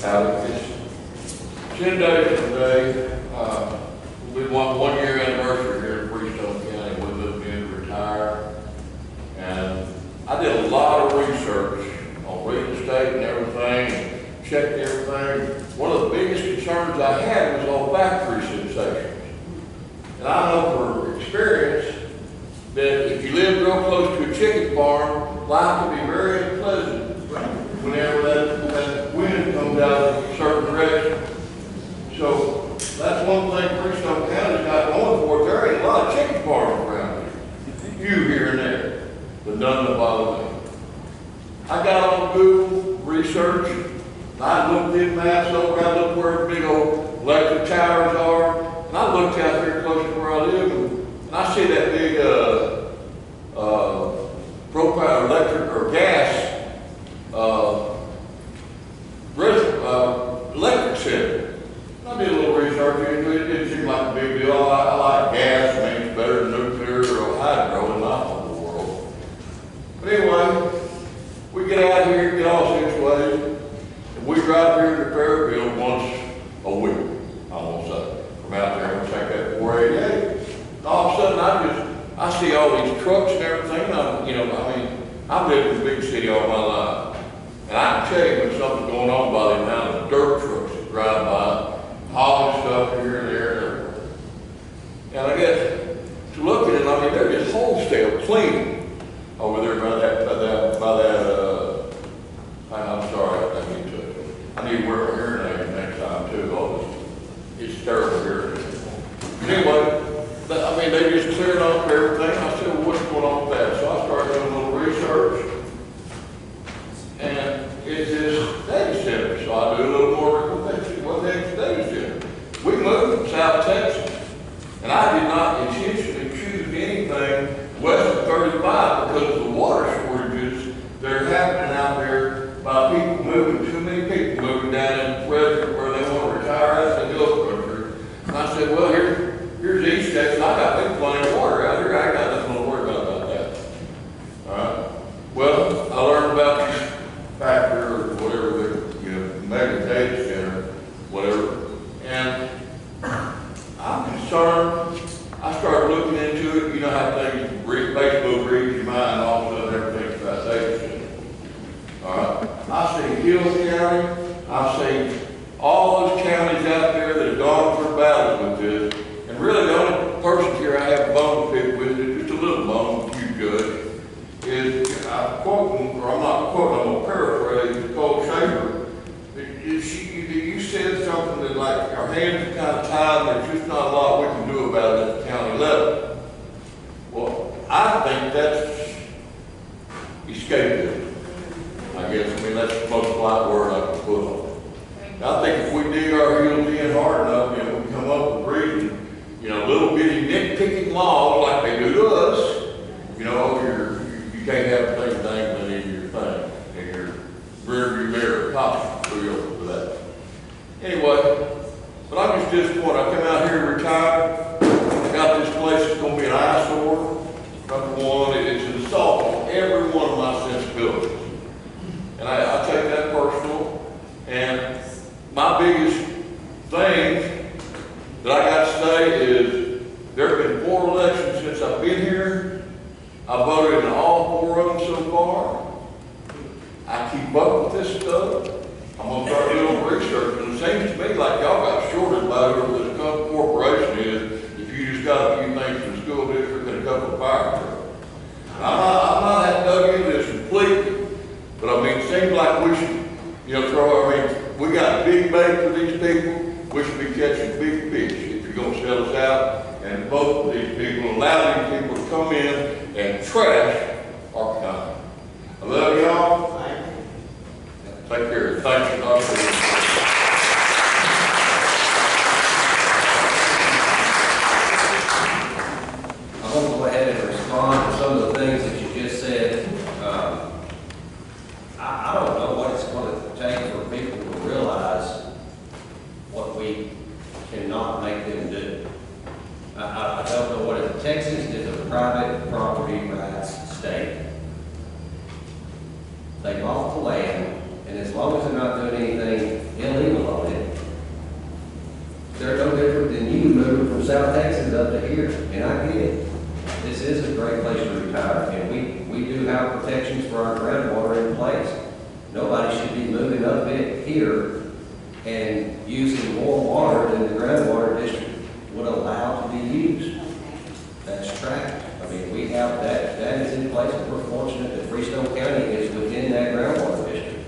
Speaker 1: Howdy, Fish.
Speaker 14: 10 days today, we want 1 year anniversary here in Freestone County with us being retired. And I did a lot of research on real estate and everything, checked everything. One of the biggest concerns I had was on factory sensations. And I know for experience that if you live real close to a chicken farm, life can be very unpleasant whenever that wind comes out in a certain direction. So that's one thing Freestone County's got going for it. There ain't a lot of chicken farms around here. Few here and there, but none that bother me. I got on Google research. I looked at maps over. I looked where big old electric towers are, and I looked out there close to where I live, and I see that big propane, electric or gas electric center. I did a little research into it. It didn't seem like a big deal. I like gas. I mean, it's better than nuclear or hydro in my whole world. But anyway, we get out here, get all situated, and we drive here to Fairfield once a week, I won't say. From out there, we take that 488. And all of a sudden, I see all these trucks and everything. I've lived in a big city all my life. And I can tell you when something's going on by the amount of dirt trucks that drive by, hauling stuff here and there and everywhere. And I guess to look at it, I mean, they're just wholesale cleaning over there by that, I'm sorry, I need to wear a hearing aid next time too. It's terrible here. Anyway, I mean, they just cleared off everything. I said, well, what's going on with that? So I started doing a little research. And it's this data center. So I do a little more research. What the heck's a data center? We moved from South Texas. And I did not intentionally choose anything west of 35 because of the water shortages that are happening out there by people moving, too many people moving down in Frederick where they want to retire out of the hill country. And I said, well, here's East Texas. I got plenty of water out here. I got nothing to worry about that. All right. Well, I learned about this factory or whatever, mega data center, whatever. And I'm concerned. I started looking into it. You know how things, Facebook reads your mind, all of a sudden everything's about data center. All right. I see Hill County. I see all those counties out there that have gone through battles with this. And really the only person here I have a bone to pick with, just a little bone, you judge, is I'm quoting, or I'm not quoting, I'm going to paraphrase Cole Shaver. You said something that like our hands are kind of tied, there's just not a lot we can do about it at the county level. Well, I think that's escapism. I guess, I mean, that's the most polite word I can put on it. I think if we dig our heels in hard enough, we come up with reading, little bitty nitpicking laws like they do to us, you can't have things dangling in your thing, in your rearview mirror, caution, for that. Anyway, but I'm just disappointed. I come out here retired. I got this place that's going to be an eyesore. Number one, it's an assault on every one of my sensibilities. And I take that personal. And my biggest thing that I got to say is there have been 4 elections since I've been here. I voted in all 4 of them so far. I keep up with this stuff. I'm going to start doing research. And it seems to me like y'all got shorted by whoever this corporation is if you just got a few things from the school district and a couple of fire trucks. I'm not that dug into this completely, but I mean, it seems like we should, we got big bait for these people. We should be catching big fish if you're going to sell us out and vote for these people, allow these people to come in and trash our county. I love y'all. Take care. Thank you, Dr.
Speaker 1: I'm going to go ahead and respond to some of the things that you just said. I don't know what it's going to take for people to realize what we cannot make them do. I don't know what it is. Texas is a private property rights state. They bought the land, and as long as they're not doing anything illegal on it, they're no different than you moving from South Texas up to here. And I get it. This is a great place to retire, and we do have protections for our groundwater in place. Nobody should be moving up it here and using more water than the groundwater district would allow to be used. That's tracked. I mean, we have that is in place, and we're fortunate that Freestone County is within that groundwater district.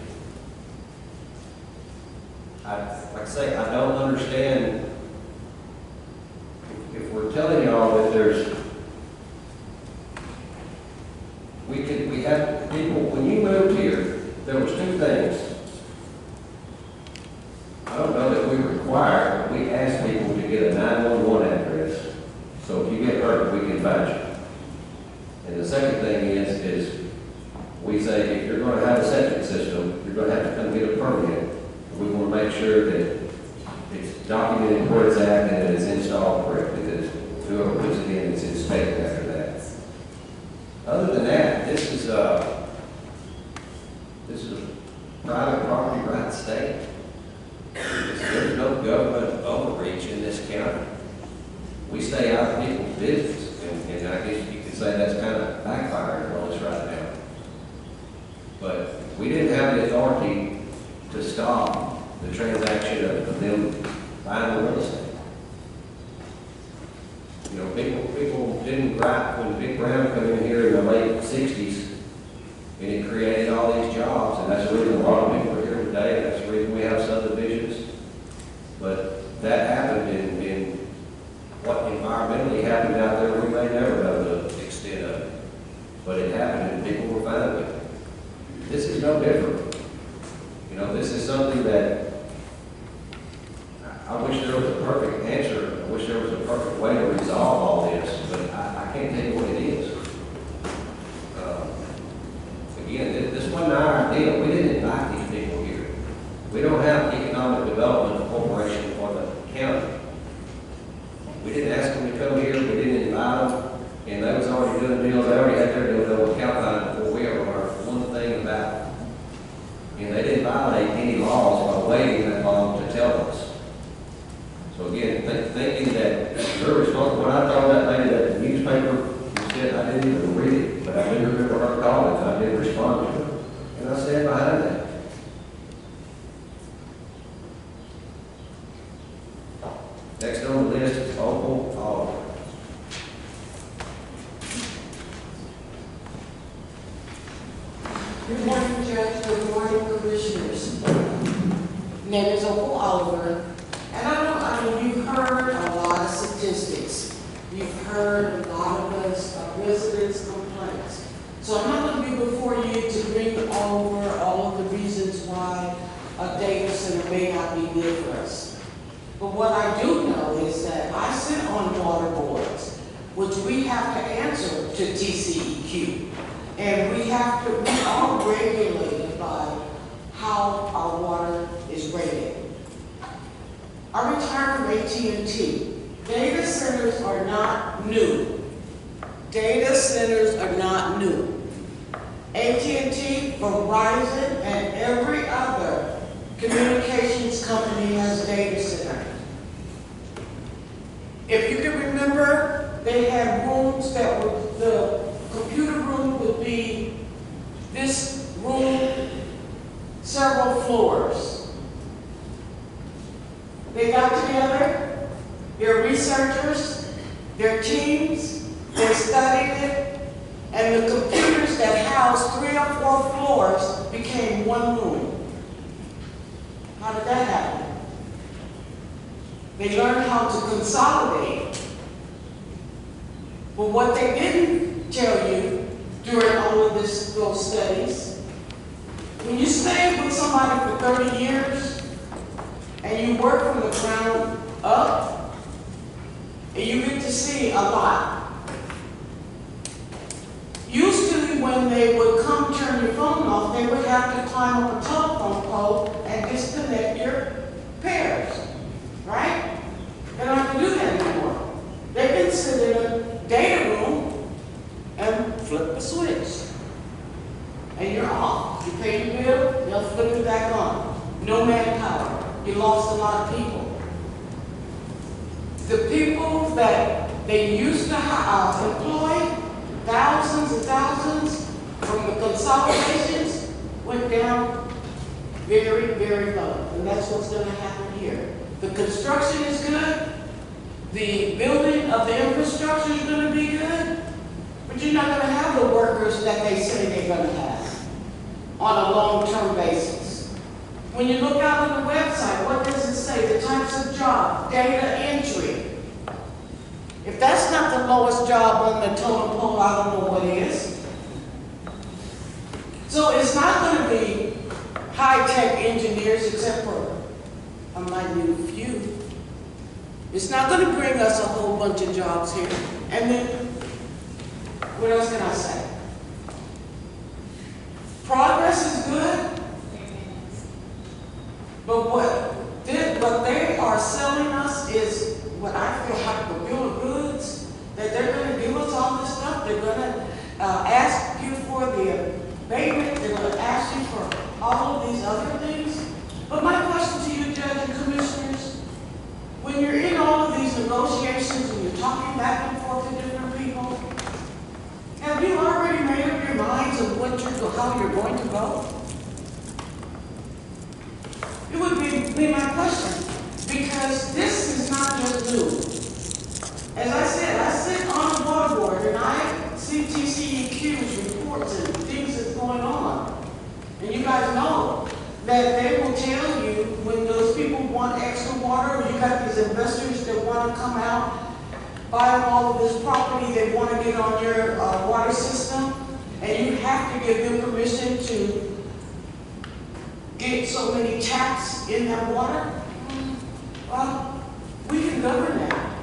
Speaker 1: Like I say, I don't understand if we're telling y'all that we have people, when you moved here, there was 2 things. I don't know that we require, but we ask people to get a 911 address. So if you get hurt, we can find you. And the second thing is we say if you're going to have a septic system, you're going to have to come get a permit. We want to make sure that it's documented where it's at and that it's installed correctly, that whoever puts it in is inspected after that. Other than that, this is a private property rights state. There's no government overreach in this county. We stay out of people's business, and I guess you could say that's kind of backfiring on us right now. But we didn't have the authority to stop the transaction of them buying the real estate. People didn't gripe when Big Brown came in here in the late 60s, and it created all these jobs, and that's the reason a lot of people are here today, and that's the reason we have subdivisions. But that happened in what environmentally happened out there, we may never know the extent of it. But it happened, and people were fine with it. This is no different. This is something that I wish there was a perfect answer. I wish there was a perfect way to resolve all this, but I can't tell you what it is. Again, this wasn't our idea. We didn't invite these people here. We don't have an economic development corporation for the county. We didn't ask them to come here. We didn't invite them. And they was already doing deals. They already had their deals done with Calpine before we ever learned one thing about it. And they didn't violate any laws by waiting that long to tell us. So again, thinking that you're responsible, when I told that lady that the newspaper said, I didn't even read it, but I do remember her calling, and I did respond to her. And I stand behind that. Next on the list is Opal Oliver.
Speaker 15: Good morning, Judge. Good morning, Commissioners. Name is Opal Oliver, and I mean, you've heard a lot of statistics. You've heard a lot of us residents' complaints. So I'm not going to be before you me to bring over all of the reasons why a data center may not be good for us. But what I do know is that I sit on water boards, which we have to answer to TCEQ. And we are regulated by how our water is rated. I retired from AT&T. Data centers are not new. Data centers are not new. AT&T, Verizon, and every other communications company has data centers. If you can remember, they had rooms that were, the computer room would be this room, several floors. They got together, their researchers, their teams, they studied it, and the computers that housed 3 or 4 floors became one room. How did that happen? They learned how to consolidate. But what they didn't tell you during all of those studies, when you stay with somebody for 30 years and you work from the ground up, and you get to see a lot. Usually when they would come turn your phone off, they would have to climb up a telephone pole and disconnect your pairs, right? They don't have to do that anymore. They can sit in a data room and flip the switch. And you're off. You pay your bill, they'll flip it back on. No manpower. You lost a lot of people. The people that they used to employ, thousands and thousands from the consolidations, went down very, very low. And that's what's going to happen here. The construction is good. The building of the infrastructure is going to be good. But you're not going to have the workers that they say they're going to have on a long-term basis. When you look out on the website, what does it say? The types of job, data entry. If that's not the lowest job on the totem pole, I don't know what is. So it's not going to be high-tech engineers, except for a minute few. It's not going to bring us a whole bunch of jobs here. And then, what else can I say? Progress is good, but what they are selling us is what I feel like a bill of goods, that they're going to give us all this stuff. They're going to ask you for the abatement. They're going to ask you for all of these other things. But my question to you, Judge and Commissioners, when you're in all of these negotiations and you're talking back and forth to different people, have you already made up your minds of how you're going to vote? It would be my question, because this is not just new. As I said, I sit on the water board and I see TCEQ's reports and things that's going on. And you guys know that they will tell you when those people want extra water, or you got these investors that want to come out, buy all of this property, they want to get on your water system, and you have to give them permission to get so many taps in that water. Well, we can govern that.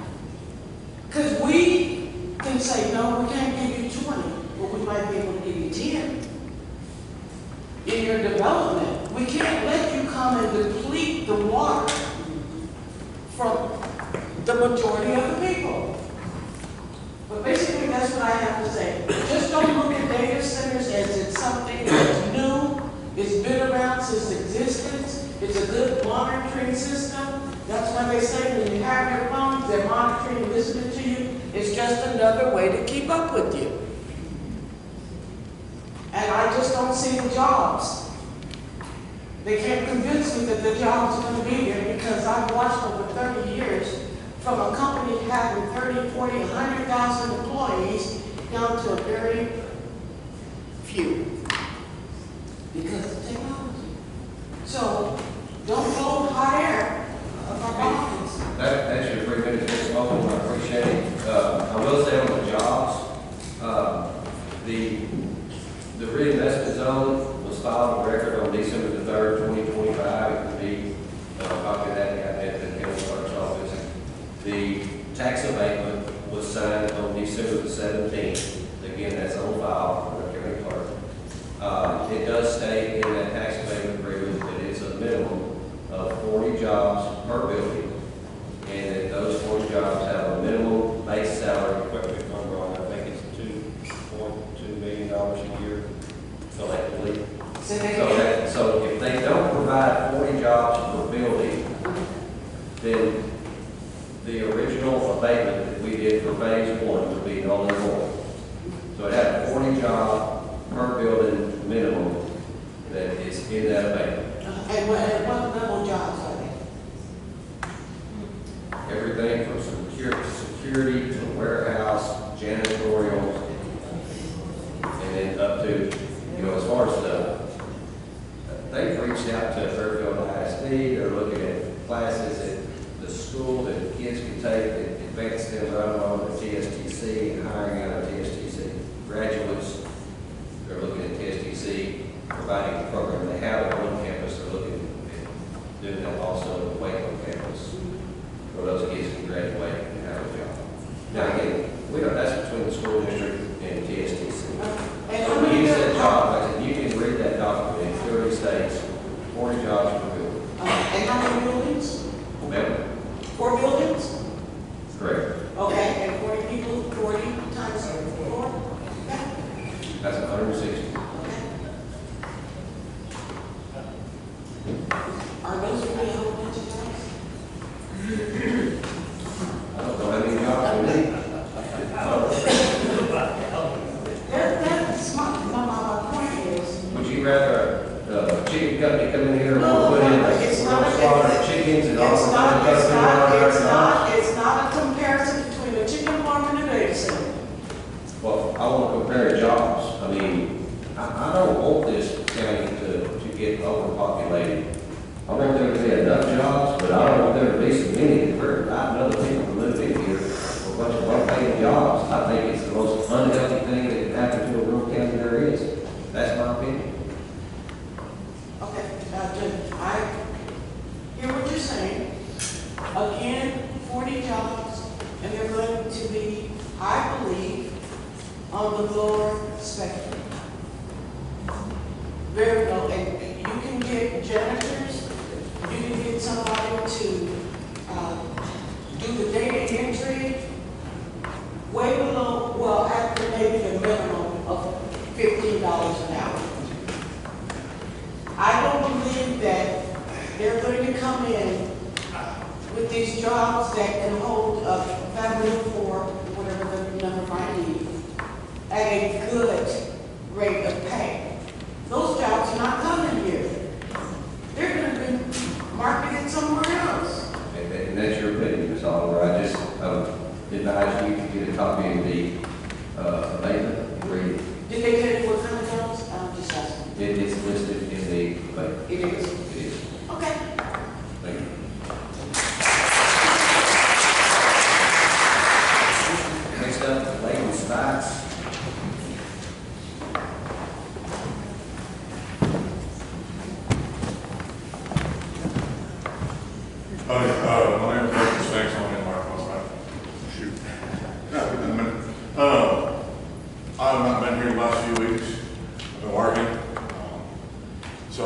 Speaker 15: Because we can say, no, we can't give you 20, but we might be able to give you 10. In your development, we can't let you come and deplete the water from the majority of the people. But basically, that's what I have to say. Just don't look at data centers as it's something that's new. It's been around since existence. It's a good monitoring system. That's why they say when you have your phones, they're monitoring and listening to you. It's just another way to keep up with you. And I just don't see the jobs. They can't convince me that the jobs are going to be there, because I've watched over 30 years from a company having 30, 40, 100,000 employees down to a very few. Because of technology. So don't blow hot air of our pockets.
Speaker 1: That's your 3 minutes, Mr. Moulton, I appreciate it. I will say on the jobs, the reinvestment zone zone was filed on record on December the 3rd, 2025. It can be a copy of that at the county clerk's office. The tax abatement was signed on December the 17th. Again, that's on file for the county clerk. It does state in that tax abatement agreement that it's a minimum of 40 jobs per building, and that those 40 jobs have a minimum base salary, correct me if I'm wrong, I think it's $2.2 million a year collectively. So if they don't provide 40 jobs per building, then the original abatement that we did for phase one would be null and void. So it had a 40 job per building minimum that is in that abatement.
Speaker 15: And what level jobs are they?
Speaker 1: Everything from security to warehouse, janitorial, and then up to, as far as they've reached out to Fairfield ISD, they're looking at classes at the school that kids can take that advance them right along to TSTC and hiring out of TSTC graduates. They're looking at TSTC providing a program they have on campus. They're looking at doing that also at the Waco campus, where those kids can graduate and have a job. Now again, that's between the school district and TSTC. So when you said job, you can read that document. It clearly states 40 jobs per building.
Speaker 15: And how many buildings?
Speaker 1: Ma'am?
Speaker 15: 4 buildings?
Speaker 1: Correct.
Speaker 15: Okay, and 40 people, 40 times 4? Okay.
Speaker 1: That's 160.
Speaker 15: Are those really a whole bunch of jobs?
Speaker 1: I don't know how many jobs we need.
Speaker 15: That's my point is.
Speaker 1: Would you rather a chicken company come in here and
Speaker 15: No,
Speaker 1: put in,
Speaker 15: it's not,
Speaker 1: slaughter chickens and all
Speaker 15: it's
Speaker 1: that?
Speaker 15: not a comparison between a chicken farm and a data center.
Speaker 1: Well, I want to compare jobs. I mean, I don't want this county to get overpopulated. I want there to be enough jobs, but I don't want there to be so many that we're inviting other people to move in here for a bunch of low-paying jobs. I think it's the most unhealthy thing that can happen to a rural county there is. That's my opinion.
Speaker 15: Okay, Jim, I hear what you're saying. Again, 40 jobs, and they're going to be, I believe, on the lower spectrum. Very low, and you can get janitors, you can get somebody to do the data entry way below, well, after maybe the minimum of $15 an hour. I don't believe that they're going to come in with these jobs that can hold a family of 4, whatever the number might be, at a good rate of pay. Those jobs are not coming here. They're going to be marketed somewhere else.
Speaker 1: And that's your opinion, Ms. Oliver. I just advise you to get a copy of the abatement and read it.
Speaker 15: Did they tell you what kind of jobs? I'm just asking.
Speaker 1: It is listed in the abatement.
Speaker 15: It is?
Speaker 1: It is.
Speaker 15: Okay.
Speaker 1: Thank you. Next up, Leighton Spikes.
Speaker 16: My name is Leighton Spikes. I'm in my shoot. No, in a minute. I've not been here the last few weeks. I've been working. So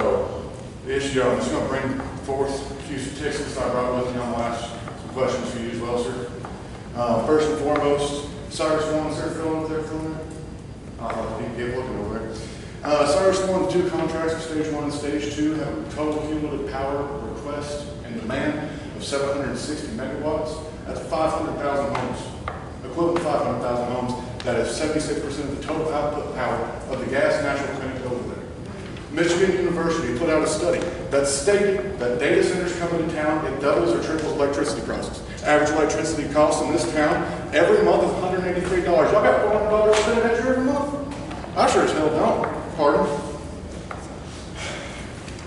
Speaker 16: the issue, I'm just going to bring forth a few statistics I brought with me. I'm going to ask some questions for you as well, sir. First and foremost, Cyrus 1, is there filling there? You can get looking over there. Cyrus 1, the 2 contracts for stage 1 and stage 2 have a total cumulative power request and demand of 760 megawatts. That's 500,000 homes, equivalent to 500,000 homes. That is 76% of the total output power of the gas national clinic over there. Michigan University put out a study that stated that data centers coming to town, it doubles or triples electricity prices. Average electricity cost in this town every month is $183. Y'all got $400 to spend extra every month? I sure as hell don't. Pardon?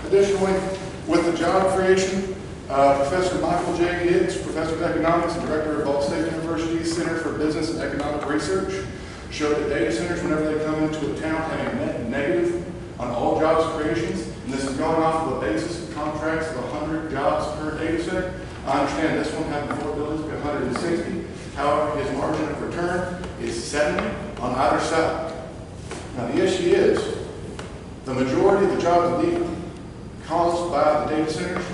Speaker 16: Additionally, with the job creation, Professor Michael J. Hicks, Professor of Economics and Director of Ball State University's Center for Business and Economic Research, showed that data centers, whenever they come into a town, have a net negative on jobs being caused by the data centers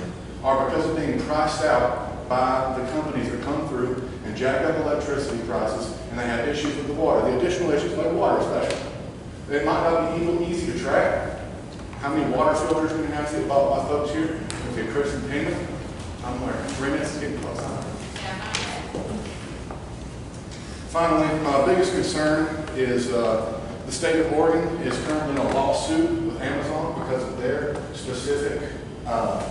Speaker 16: are because of being priced out by the companies that come through and jack up electricity prices, and they have issues with the water. The additional issues like water especially. It might not be even easy to track how many water filters we have to get bought by folks here. Okay, Chris and payment. I'm learning. 3 minutes is getting close. Finally, my biggest concern is the state of Oregon is currently in a lawsuit with Amazon because of their specific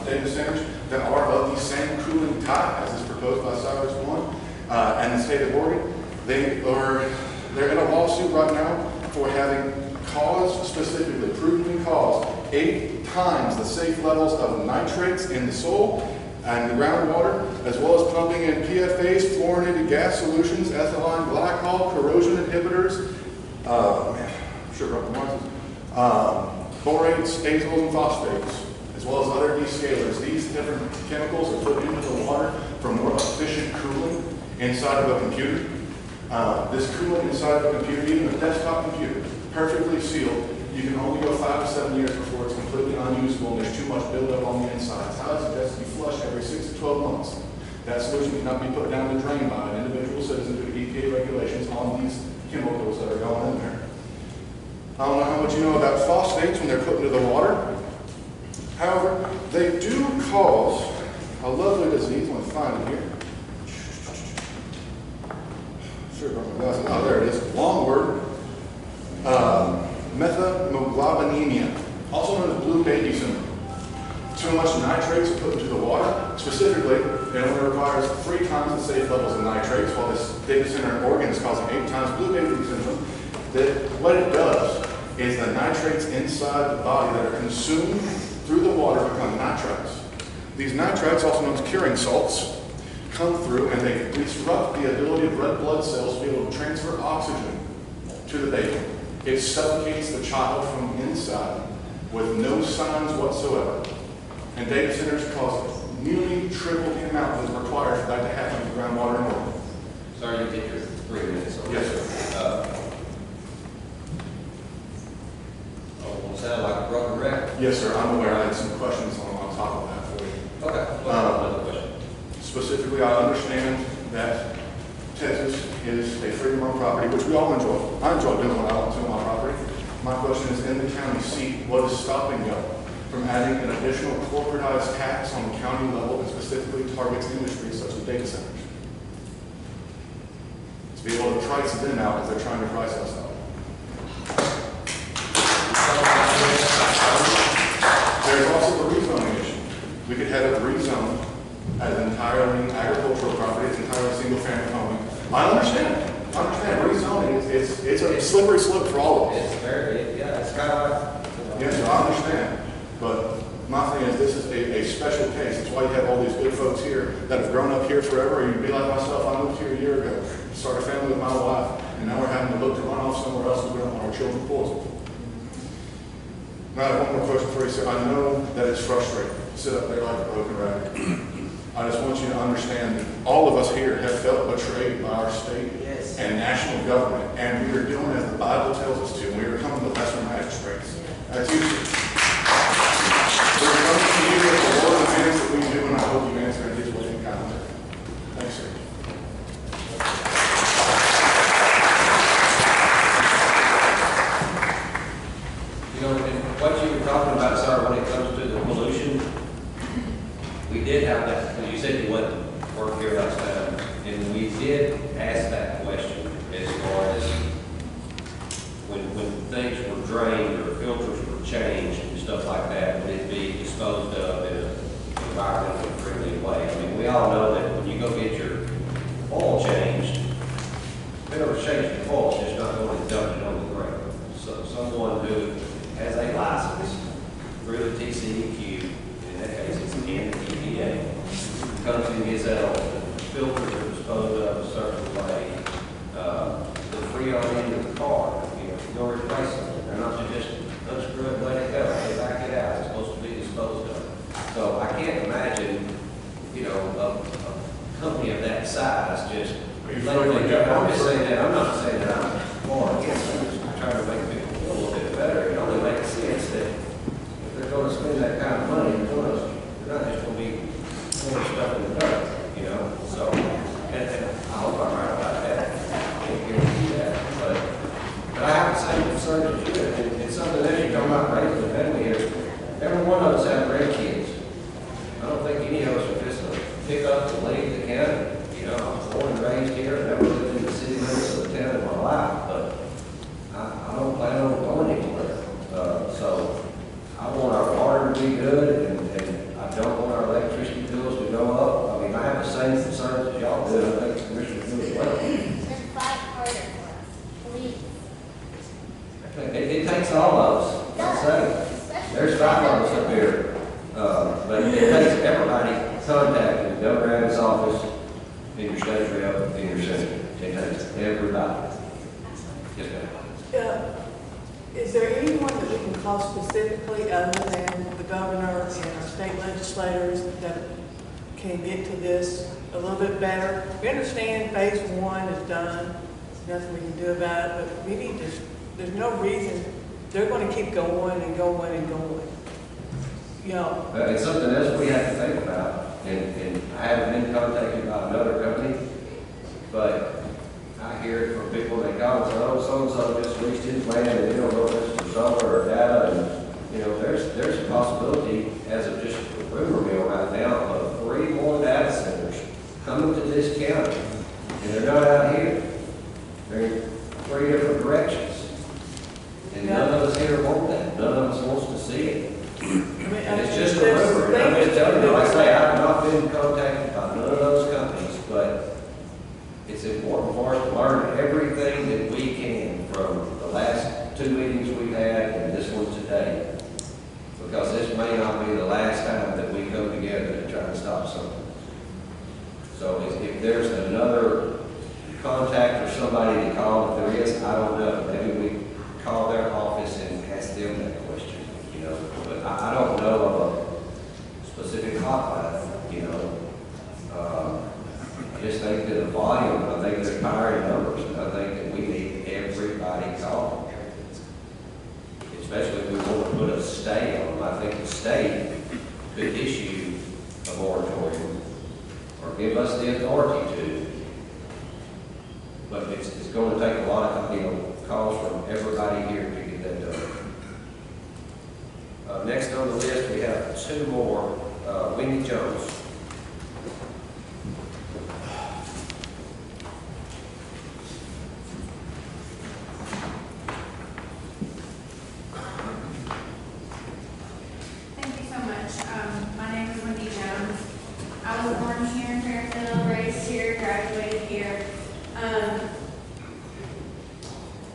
Speaker 16: data centers that are of the same cooling type as is proposed by Cyrus One and the state of Oregon. They're in a lawsuit right now for having specifically proven caused 8 times the safe levels of nitrates in the soil and the groundwater, as well as pumping in PFAS, fluorinated gas solutions, ethylene glycol, corrosion inhibitors, borates, azoles, and phosphates, as well as other descalers. These different chemicals are put into the water for more efficient cooling inside of a computer. This cooling inside of a computer, even a desktop computer, perfectly sealed, you can only go 5 to 7 years before it's completely unusable and there's too much buildup on the insides. How does it just be flushed every 6 to 12 months? That solution cannot be put down the drain by an individual citizen due to EPA regulations on these chemicals that are going in there. I don't know how much you know about phosphates when they're put into the water. However, they do cause a lovely disease. I'm going to find it here. Oh, there it is. Long word. Methemoglobinemia, also known as blue baby syndrome. Too much nitrates are put into the water. Specifically, it only requires 3 times the safe levels of nitrates, while this data center in Oregon is causing 8 times blue baby syndrome. What it does is the nitrates inside the body that are consumed through the water become nitrites. These nitrites, also known as curing salts, come through and they disrupt the ability of red blood cells to be able to transfer oxygen to the baby. It suffocates the child from the inside with no signs whatsoever. And data centers cause nearly triple the amount that is required for that to happen in groundwater in Oregon.
Speaker 1: Sorry, you take your 3 minutes.
Speaker 16: Yes, sir.
Speaker 1: Sound like a broken record?
Speaker 16: Yes, sir. I'm aware. I had some questions on top of that for you.
Speaker 1: Okay. Another question.
Speaker 16: Specifically, I understand that Texas is a freedom of property, which we all enjoy. I enjoy doing what I want to on my property. My question is, in the county seat, what is stopping you from adding an additional corporatized tax on the county level that specifically targets industries such as data centers? To be able to price them out as they're trying to price us out. There's also the rezoning issue. We could have it rezoned as entirely agricultural property, it's entirely single-family home. I understand. Rezoning, it's a slippery slope for all of us.
Speaker 1: It's very, yeah, it's kind of like...
Speaker 16: Yes, I understand. But my thing is, this is a special case. That's why you have all these good folks here that have grown up here forever. You'd be like myself, I moved here a year ago, started a family with my wife, and now we're having to look to run off somewhere else because we don't want our children poisoned. Now, I have one more question for you, sir. I know that it's frustrating to sit up there like a broken record. I just want you to understand that all of us here have felt betrayed by our state and national government, and we are doing as the Bible tells us to, and we are becoming the lesser magistrates. That's you, sir. We're coming to you with the Lord demands that we do, and I hope you answer in His way and kindness. Thanks, sir.
Speaker 1: You know, what you were talking about, sir, when it comes to the pollution, we did have that, because you said you wouldn't work here last time, and we did ask that question as far as when things were drained or filters were changed and stuff like that, would it be disposed of in an environmentally friendly way? I mean, we all know that when you go get your oil changed, whoever's changed the oil is just not going to dump it on the ground. So someone who has a license through the TCEQ, in that case it's in the EPA, comes and gets out, the filters are disposed of a certain way, the freon end of the car, you know, if you go replace them, they're not to just unscrew it and let it go, they back it out, it's supposed to be disposed of. So I can't imagine, you know, a company of that size just, I'm just saying that, I'm not saying that I'm for or against, I'm just trying to make people feel a little bit better. It only makes sense that if they're to be good, and I don't want our electricity bills to go up. I mean, I have the same concerns as y'all do, I think Commissioner do as well.
Speaker 13: Just fight harder for us, please.
Speaker 1: It takes all of us, I say. There's 5 of us up here. But it takes everybody contacting the Governor Adams' office, in your state rep, in your senator. It takes everybody. Yes, ma'am.
Speaker 17: Is there anyone that we can call specifically other than the governor and our state legislators that can get to this a little bit better? We understand phase 1 is done, nothing we can do about it, but we need to, there's no reason, they're going to keep going and going and going. You know.
Speaker 1: It's something else we have to think about, and I haven't been contacted by another company, but I hear it from people that call and say, oh, so-and-so just leased his land and they don't know this is solar or data, and, you know, there's a possibility, as of just a rumor mill right now, of 3 more data centers coming to this county, and they're not out here. They're in 3 different directions, and none of us here want that. None of us wants to see it. And it's just a rumor, and I'm just telling you, like I say, I've not been contacted by none of those companies, but it's important for us to learn everything that we can from the last 2 meetings we've had and this one today. Because this may not be the last time that we come together to try to stop something. So if there's another contact or somebody to call, if there is, I don't know. Maybe we call their office and ask them that question, you know. But I don't know of a specific hotline, you know. I just think that the volume, I think they're higher in numbers, and I think that we need everybody calling. Especially if we want to put a stay on them. I think the state could issue a moratorium or give us the authority to. But it's going to take a lot of, you know, calls from everybody here to get that done. Next on the list, we have 2 more. Wendy Jones.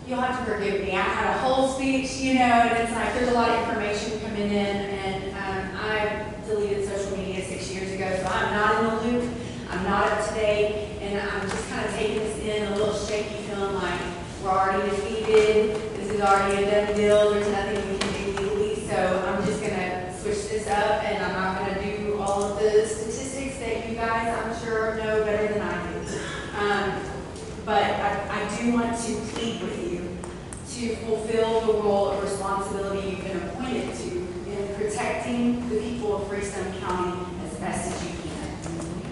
Speaker 9: You'll have to forgive me. I had a whole speech, you know, and it's like there's a lot of information coming in, and I deleted social media 6 years ago, so I'm not in the loop. I'm not up to date, and I'm just kind of taking this in a little shaky, feeling like we're already defeated. This is already a done deal. There's nothing we can do legally, so I'm just going to switch this up, and I'm not going to do all of the statistics that you guys, I'm sure, know better than I do. But I do want to plead with you to fulfill the role of responsibility you've been appointed to in protecting the people of Freestone County as best as you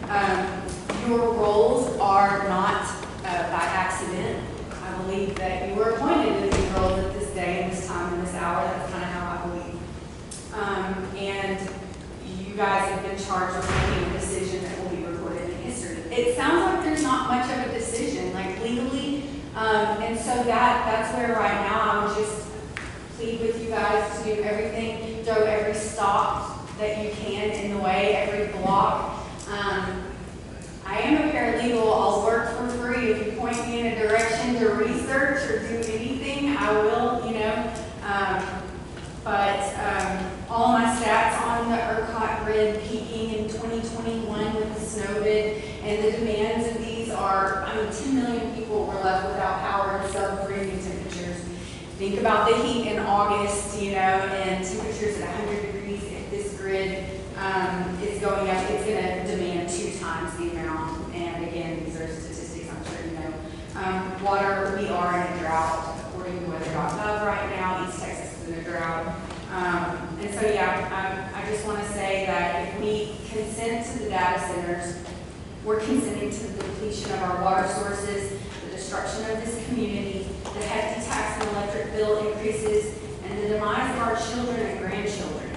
Speaker 9: can. Your roles are not by accident. I believe that you were appointed to these roles at this day and this time and this hour. That's kind of how I believe. And you guys have been charged with making a decision that will be recorded in history. It sounds like there's not much of a decision, like legally, and so that's where right now I would just plead with you guys to do everything, throw every stop that you can in the way, every block. I am a paralegal. I'll work for free. If you point me in a direction to research or do anything, I will, you know. But all my stats on the ERCOT grid peaking in 2021 with the snow bid, and the demands of these are, 10 million people were left without power and sub-freezing temperatures. Think about the heat in August, you know, and temperatures at 100 degrees. If this grid is going up, it's going to demand 2 times the amount. And again, these are statistics, I'm sure you know. Water, we are in a drought, according to weather.gov right now. East Texas is in a drought. And so, yeah, I just want to say that if we consent to the data centers, we're consenting to the depletion of our water sources, the destruction of this community, the hefty tax and electric bill increases, and the demise of our children and grandchildren.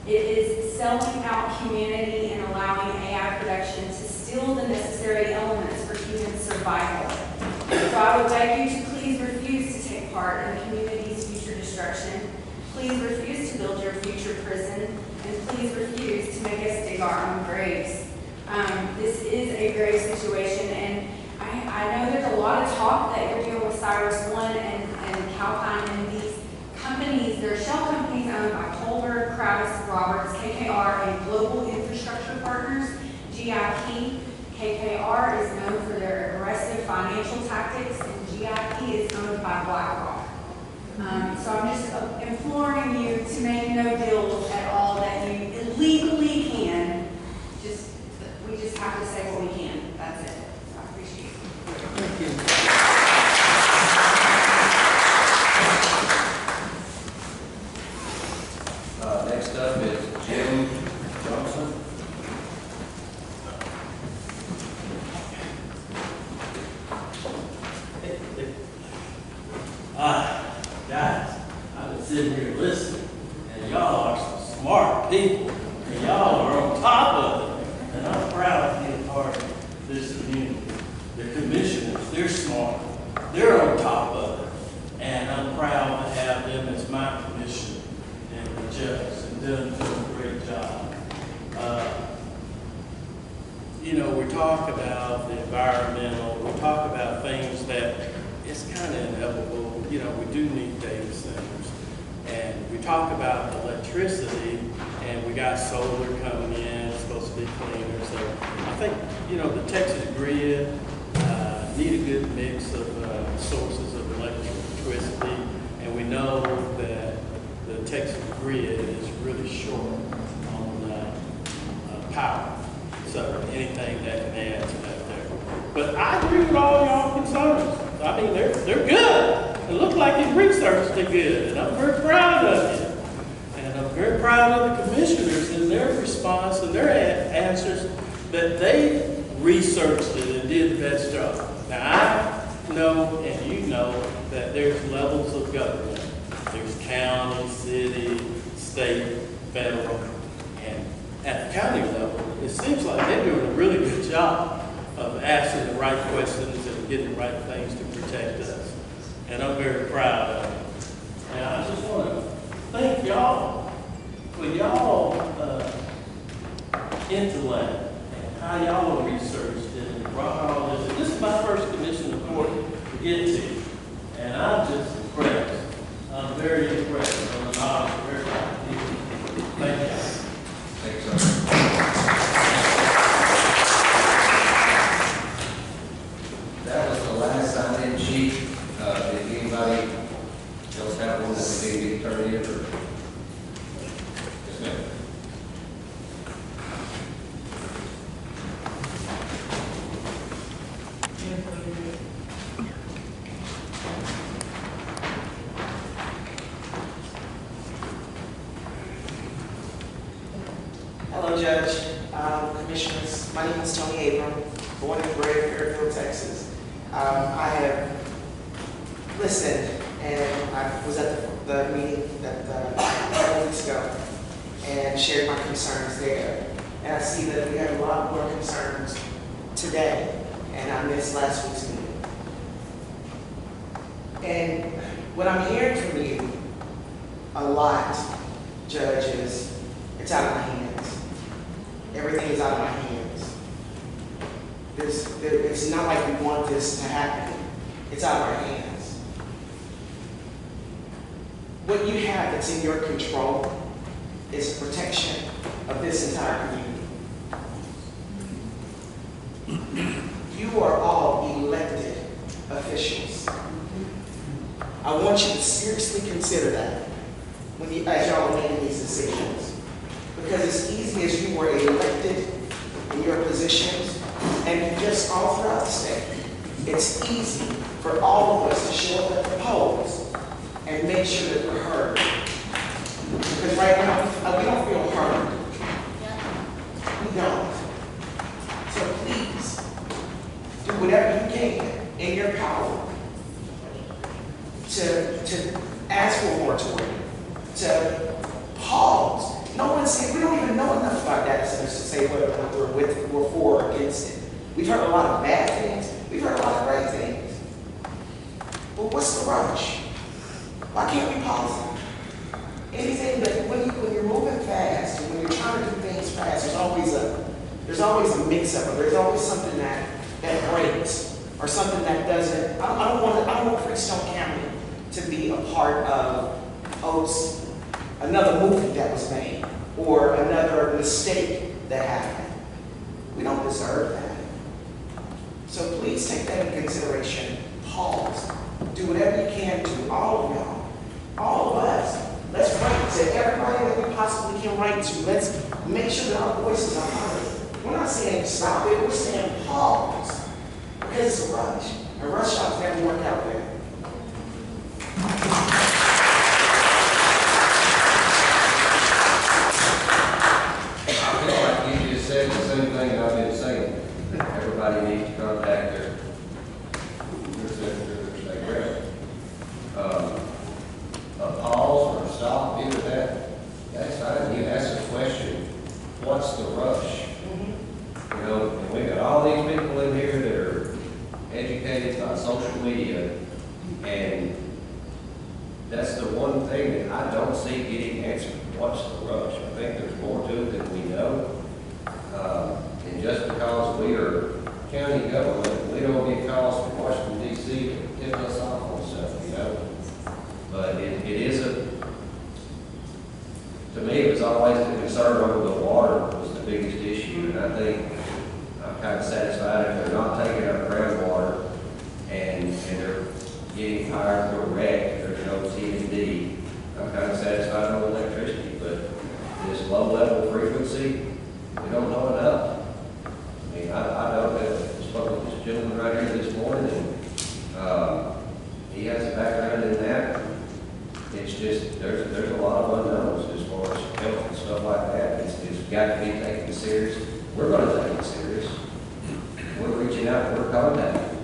Speaker 9: It is selling out humanity and allowing AI production to steal the necessary elements for human survival. So I would beg you to please refuse to take part in the community's future destruction. Please refuse to build your future prison.
Speaker 10: Travis Roberts, KKR, and Global Infrastructure Partners, GIP. KKR is known for their aggressive financial tactics, and GIP is owned by BlackRock. So I'm just imploring you to make no deals at all that you illegally can. We just have to say what we can. That's it. So I appreciate it.
Speaker 8: Thank you.
Speaker 1: Next up is Jim Johnson.
Speaker 18: Guys, I've been sitting here listening, and y'all are some smart people, and y'all are on top of it, and I'm proud to be a part of this community. The commissioners, they're smart, they're on top of it, and I'm proud to have them as my commissioner and the judge, and them doing a great job. We talk about the environmental, we talk about things that it's kind of inevitable. We do need data centers. And we talk about electricity, and we got solar coming in, it's supposed to be cleaner. So I think, the Texas grid need a good mix of sources of electricity. And we know that the Texas grid is really short on power. So anything that can add to that there. But I agree with all y'all concerns. I mean, they're good. It looks like you've researched it good, and I'm very proud of you. And I'm very proud of the commissioners and their response and their answers that they researched it and did the best job. Now, I know, and you know, that there's levels of government. There's county, city, state, federal, and at the county level, it seems like they're doing a really good job of asking the right questions and getting the right things to protect us. And I'm very proud of it. And I just want to thank y'all for y'all intellect and how y'all researched it and brought all this. And this is my first commission report to get to. And I'm just impressed. I'm very impressed. I'm very proud of you. Thank you.
Speaker 1: Thanks, sir. That was the last sign-in sheet. Did anybody else have one that we need to turn in? Or? Yes, ma'am.
Speaker 19: Hello, Judge, Commissioners. My name is Tony Abram, born and bred in Fairfield, Texas. I have listened, and I was at the meeting that a couple weeks ago and shared my concerns there. And I see that we have a lot more concerns today, and I missed last week's meeting. And what I'm hearing from you a lot, Judge, is it's out of my hands. Everything is out of my hands. It's not like we want this to happen. It's out of our hands. What you have that's in your control is protection of this entire community. You are all elected officials. I want you to seriously consider that as y'all are making these decisions. Because as easy as you were elected in your positions, and just all throughout the state, it's easy for all of us to show up at the polls and make sure that we're heard. Because right now, we don't feel heard. We don't. So please, do whatever you can in your power to ask for a moratorium, to pause. No one's saying, we don't even know enough about data centers to say whether or not we're for or against it. We've heard a lot of bad things. We've heard a lot of great things. But what's the rush? Why can't we pause it? Anything that when you're moving fast and when you're trying to do things fast, there's always a mix-up, or there's always something that breaks, or something that doesn't. I don't want Freestone County to be a part of Oaks another movie that was made, or another mistake that happened. We don't deserve that. So please take that into consideration. Pause. Do whatever you can to all of y'all, all of us. Let's write to everybody that we possibly can write to. Let's make sure that our voices are heard. We're not saying stop it, we're saying pause. Because it's a rush. And rush shots never work out there.
Speaker 1: I feel like you just said the same thing I've been saying. Everybody needs to contact their state rep. A pause or a stop, either that's fine. You ask the question, what's the rush? You know, and we got all these people in here that are educated by social media, and that's the one thing that I don't see getting answered. What's the rush? I think there's more to it than we know. And just because we are county government, we don't get calls from Washington D.C. to tip us off on stuff, you know. But it is to me, it was always the concern over the water was the biggest issue, and I think I'm kind of satisfied if they're not taking our groundwater and they're getting fired or wrecked, there's no T&D. I'm kind of satisfied on electricity, but this low level frequency, we don't know enough. I mean, I don't have, I spoke with this gentleman right here this morning, and he has a background in that. It's just, there's a lot of unknowns as far as health and stuff like that. It's got to be taken serious. We're going to take it serious. We're reaching out, we're contacting.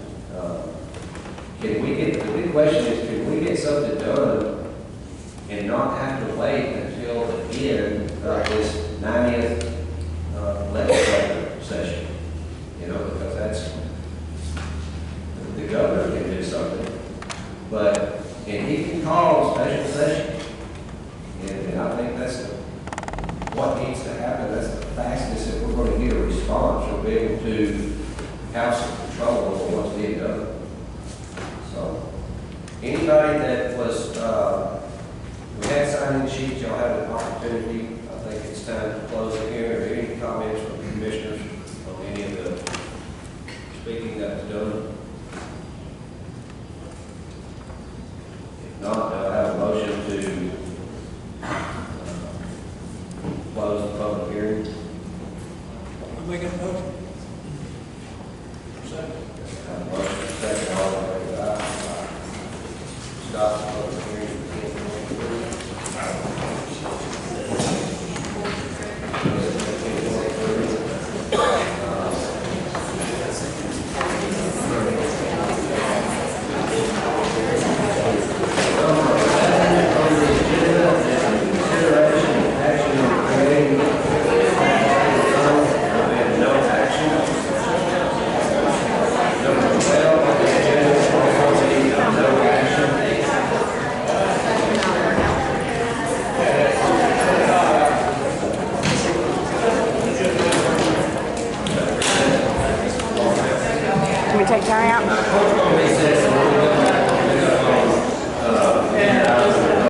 Speaker 1: Can we get, the big question is, can we get something done and not have to wait until the end of this 90th legislative session? You know, because that's, the governor can do something, but, and he can call a special session. And I think that's what needs to happen. That's the fastest that we're going to get a response. We'll be able to have some control over what's being done. So, anybody that was, we had signing sheets, y'all have an opportunity. I think it's time to close the hearing. Are there any comments from the commissioners on any of the speaking that was done? If not, I'll have a motion to close the public hearing.
Speaker 8: I'm making a motion.